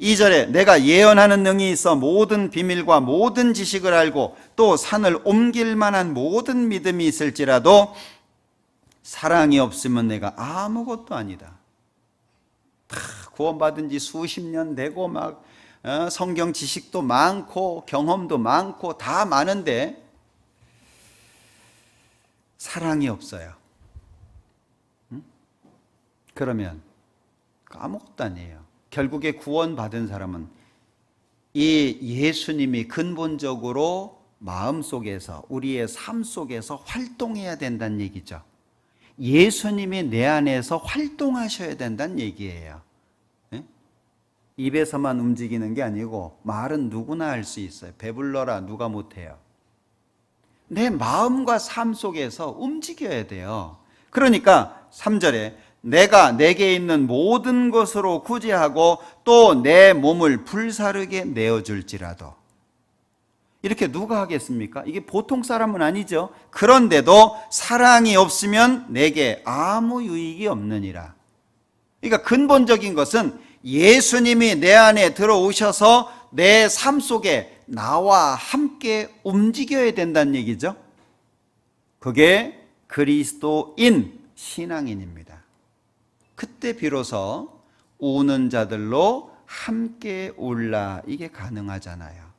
2절에 내가 예언하는 능이 있어 모든 비밀과 모든 지식을 알고 또 산을 옮길 만한 모든 믿음이 있을지라도 사랑이 없으면 내가 아무것도 아니다. 구원받은 지 수십 년 되고 성경 지식도 많고 경험도 많고 다 많은데 사랑이 없어요. 그러면 아무것도 아니에요. 결국에 구원받은 사람은 이 예수님이 근본적으로 마음속에서 우리의 삶 속에서 활동해야 된다는 얘기죠. 예수님이 내 안에서 활동하셔야 된다는 얘기예요. 입에서만 움직이는 게 아니고 말은 누구나 할 수 있어요. 배불러라 누가 못해요. 내 마음과 삶 속에서 움직여야 돼요. 그러니까 3절에 내가 내게 있는 모든 것으로 구제하고 또 내 몸을 불사르게 내어줄지라도. 이렇게 누가 하겠습니까? 이게 보통 사람은 아니죠. 그런데도 사랑이 없으면 내게 아무 유익이 없느니라. 그러니까 근본적인 것은 예수님이 내 안에 들어오셔서 내 삶 속에 나와 함께 움직여야 된다는 얘기죠. 그게 그리스도인 신앙인입니다. 그때 비로소 우는 자들로 함께 울라 이게 가능하잖아요.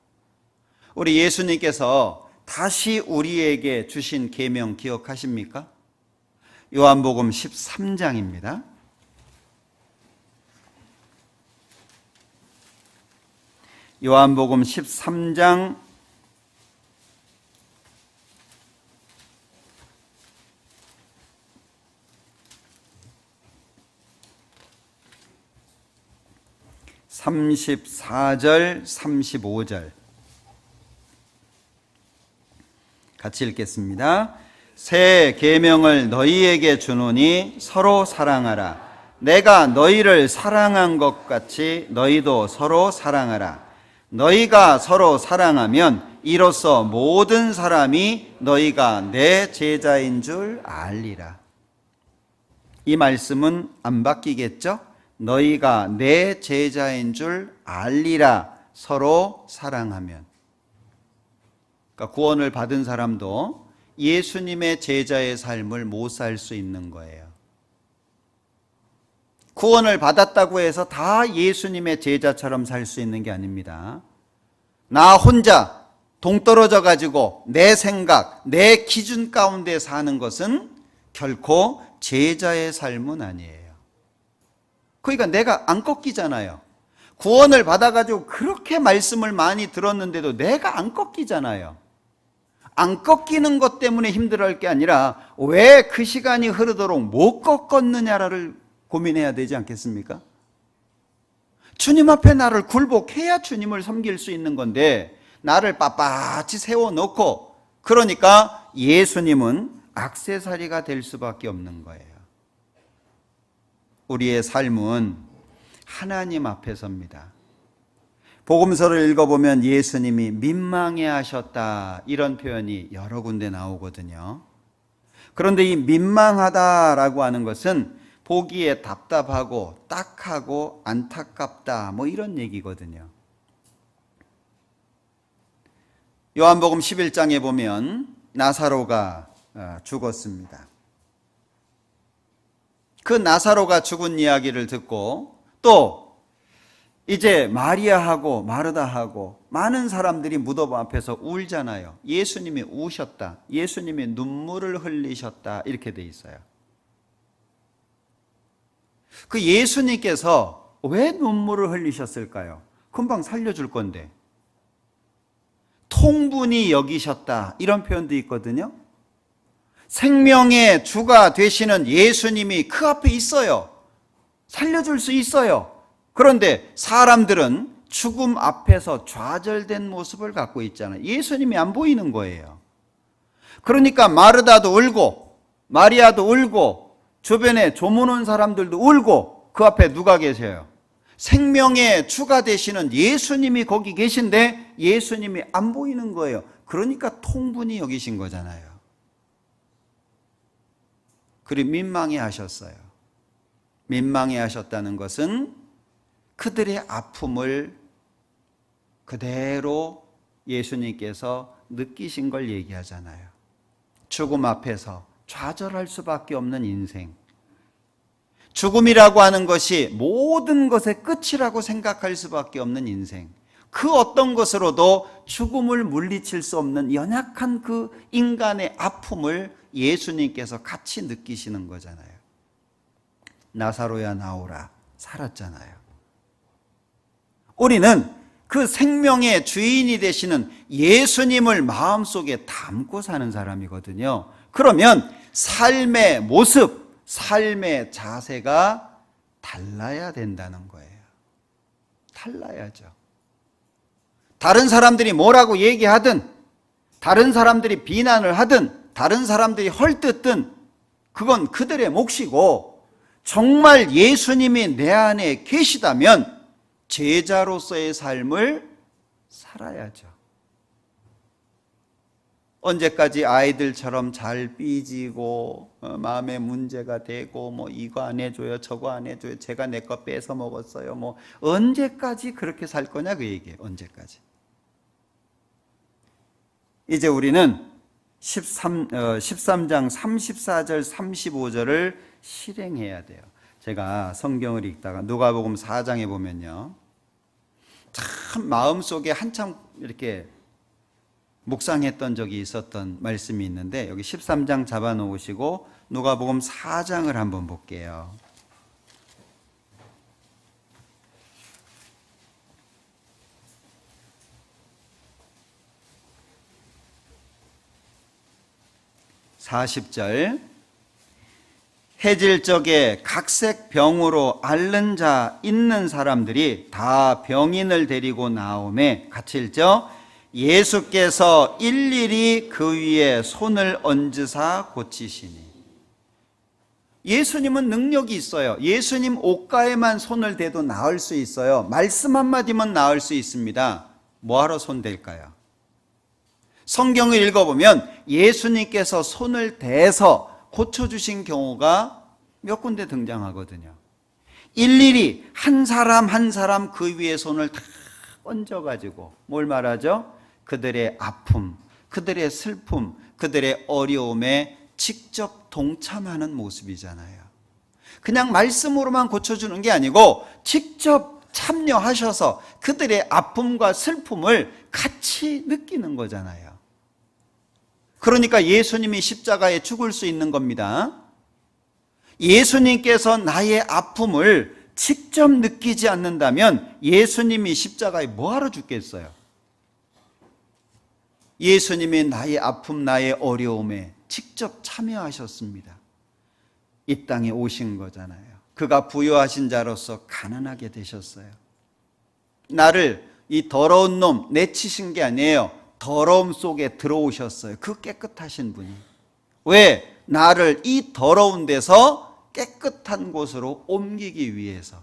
우리 예수님께서 다시 우리에게 주신 계명 기억하십니까? 요한복음 13장입니다. 요한복음 13장 34절 35절 같이 읽겠습니다. 새 계명을 너희에게 주노니 서로 사랑하라. 내가 너희를 사랑한 것 같이 너희도 서로 사랑하라. 너희가 서로 사랑하면 이로써 모든 사람이 너희가 내 제자인 줄 알리라. 이 말씀은 안 바뀌겠죠? 너희가 내 제자인 줄 알리라. 서로 사랑하면. 그러니까 구원을 받은 사람도 예수님의 제자의 삶을 못 살 수 있는 거예요. 구원을 받았다고 해서 다 예수님의 제자처럼 살 수 있는 게 아닙니다. 나 혼자 동떨어져 가지고 내 생각, 내 기준 가운데 사는 것은 결코 제자의 삶은 아니에요. 그러니까 내가 안 꺾이잖아요. 구원을 받아가지고 그렇게 말씀을 많이 들었는데도 내가 안 꺾이잖아요. 안 꺾이는 것 때문에 힘들어할 게 아니라 왜 그 시간이 흐르도록 못 꺾었느냐를 고민해야 되지 않겠습니까? 주님 앞에 나를 굴복해야 주님을 섬길 수 있는 건데 나를 빳빳이 세워놓고 그러니까 예수님은 액세서리가 될 수밖에 없는 거예요. 우리의 삶은 하나님 앞에서입니다. 복음서를 읽어보면 예수님이 민망해 하셨다 이런 표현이 여러 군데 나오거든요. 그런데 이 민망하다라고 하는 것은 보기에 답답하고 딱하고 안타깝다 뭐 이런 얘기거든요. 요한복음 11장에 보면 나사로가 죽었습니다. 그 나사로가 죽은 이야기를 듣고 또 이제 마리아하고 마르다하고 많은 사람들이 무덤 앞에서 울잖아요. 예수님이 우셨다. 예수님이 눈물을 흘리셨다. 이렇게 돼 있어요. 그 예수님께서 왜 눈물을 흘리셨을까요? 금방 살려줄 건데. 통분히 여기셨다. 이런 표현도 있거든요. 생명의 주가 되시는 예수님이 그 앞에 있어요. 살려줄 수 있어요. 그런데 사람들은 죽음 앞에서 좌절된 모습을 갖고 있잖아요. 예수님이 안 보이는 거예요. 그러니까 마르다도 울고 마리아도 울고 주변에 조문 온 사람들도 울고 그 앞에 누가 계세요? 생명의 주가 되시는 예수님이 거기 계신데 예수님이 안 보이는 거예요. 그러니까 통분히 여기신 거잖아요. 그리 민망해 하셨어요. 민망해 하셨다는 것은 그들의 아픔을 그대로 예수님께서 느끼신 걸 얘기하잖아요. 죽음 앞에서 좌절할 수밖에 없는 인생. 죽음이라고 하는 것이 모든 것의 끝이라고 생각할 수밖에 없는 인생. 그 어떤 것으로도 죽음을 물리칠 수 없는 연약한 그 인간의 아픔을 예수님께서 같이 느끼시는 거잖아요. 나사로야 나오라 살았잖아요. 우리는 그 생명의 주인이 되시는 예수님을 마음속에 담고 사는 사람이거든요. 그러면 삶의 모습, 삶의 자세가 달라야 된다는 거예요. 달라야죠. 다른 사람들이 뭐라고 얘기하든, 다른 사람들이 비난을 하든, 다른 사람들이 헐뜯든 그건 그들의 몫이고 정말 예수님이 내 안에 계시다면 제자로서의 삶을 살아야죠. 언제까지 아이들처럼 잘 삐지고 마음에 문제가 되고 뭐 이거 안 해줘요 저거 안 해줘요 제가 내 거 뺏어 먹었어요 뭐 언제까지 그렇게 살 거냐 그 얘기예요. 언제까지. 이제 우리는 13장 34절 35절을 실행해야 돼요. 제가 성경을 읽다가 누가복음 4장에 보면요 참 마음속에 한참 이렇게 묵상했던 적이 있었던 말씀이 있는데 여기 13장 잡아놓으시고 누가복음 4장을 한번 볼게요. (40절) 해질 적에 각색 병으로 앓는 자 있는 사람들이 다 병인을 데리고 나오매 같이 읽죠. 예수께서 일일이 그 위에 손을 얹으사 고치시니. 예수님은 능력이 있어요. 예수님 옷가에만 손을 대도 나을 수 있어요. 말씀 한마디면 나을 수 있습니다. 뭐하러 손 댈까요? 성경을 읽어보면 예수님께서 손을 대서 고쳐주신 경우가 몇 군데 등장하거든요. 일일이 한 사람 한 사람 그 위에 손을 다 얹어가지고 뭘 말하죠? 그들의 아픔, 그들의 슬픔, 그들의 어려움에 직접 동참하는 모습이잖아요. 그냥 말씀으로만 고쳐주는 게 아니고 직접 참여하셔서 그들의 아픔과 슬픔을 같이 느끼는 거잖아요. 그러니까 예수님이 십자가에 죽을 수 있는 겁니다. 예수님께서 나의 아픔을 직접 느끼지 않는다면 예수님이 십자가에 뭐하러 죽겠어요? 예수님이 나의 아픔, 나의 어려움에 직접 참여하셨습니다. 이 땅에 오신 거잖아요. 그가 부요하신 자로서 가난하게 되셨어요. 나를 이 더러운 놈 내치신 게 아니에요. 더러움 속에 들어오셨어요. 그 깨끗하신 분이. 왜? 나를 이 더러운 데서 깨끗한 곳으로 옮기기 위해서.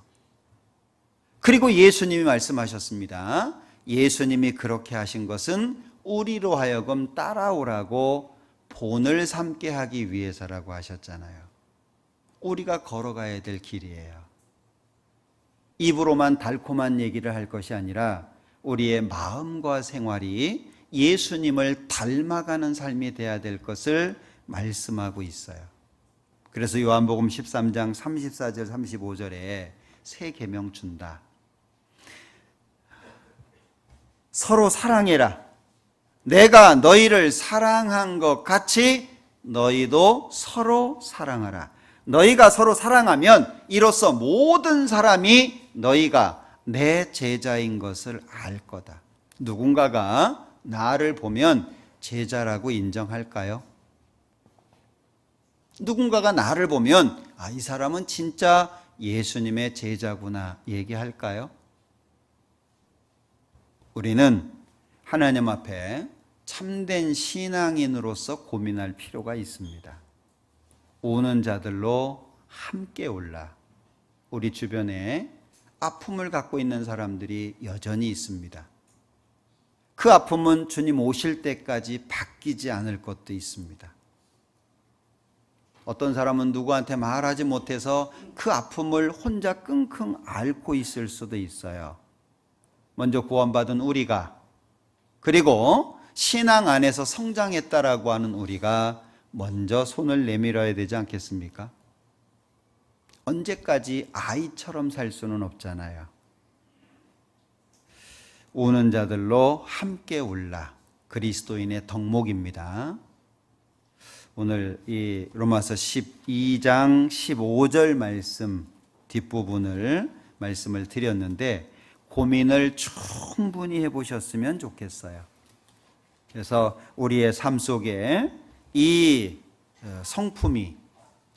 그리고 예수님이 말씀하셨습니다. 예수님이 그렇게 하신 것은 우리로 하여금 따라오라고 본을 삼게 하기 위해서라고 하셨잖아요. 우리가 걸어가야 될 길이에요. 입으로만 달콤한 얘기를 할 것이 아니라 우리의 마음과 생활이 예수님을 닮아가는 삶이 돼야 될 것을 말씀하고 있어요. 그래서 요한복음 13장 34절 35절에 새 계명 준다. 서로 사랑해라. 내가 너희를 사랑한 것 같이 너희도 서로 사랑하라. 너희가 서로 사랑하면 이로써 모든 사람이 너희가 내 제자인 것을 알 거다. 누군가가 나를 보면 제자라고 인정할까요? 누군가가 나를 보면 이 사람은 진짜 예수님의 제자구나 얘기할까요? 우리는 하나님 앞에 참된 신앙인으로서 고민할 필요가 있습니다. 오는 자들로 함께 올라. 우리 주변에 아픔을 갖고 있는 사람들이 여전히 있습니다. 그 아픔은 주님 오실 때까지 바뀌지 않을 것도 있습니다. 어떤 사람은 누구한테 말하지 못해서 그 아픔을 혼자 끙끙 앓고 있을 수도 있어요. 먼저 구원받은 우리가, 그리고 신앙 안에서 성장했다라고 하는 우리가 먼저 손을 내밀어야 되지 않겠습니까? 언제까지 아이처럼 살 수는 없잖아요. 우는 자들로 함께 올라. 그리스도인의 덕목입니다. 오늘 이 로마서 12장 15절 말씀 뒷부분을 말씀을 드렸는데 고민을 충분히 해보셨으면 좋겠어요. 그래서 우리의 삶 속에 이 성품이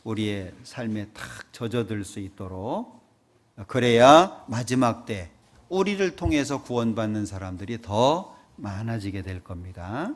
우리의 삶에 탁 젖어들 수 있도록, 그래야 마지막 때 우리를 통해서 구원받는 사람들이 더 많아지게 될 겁니다.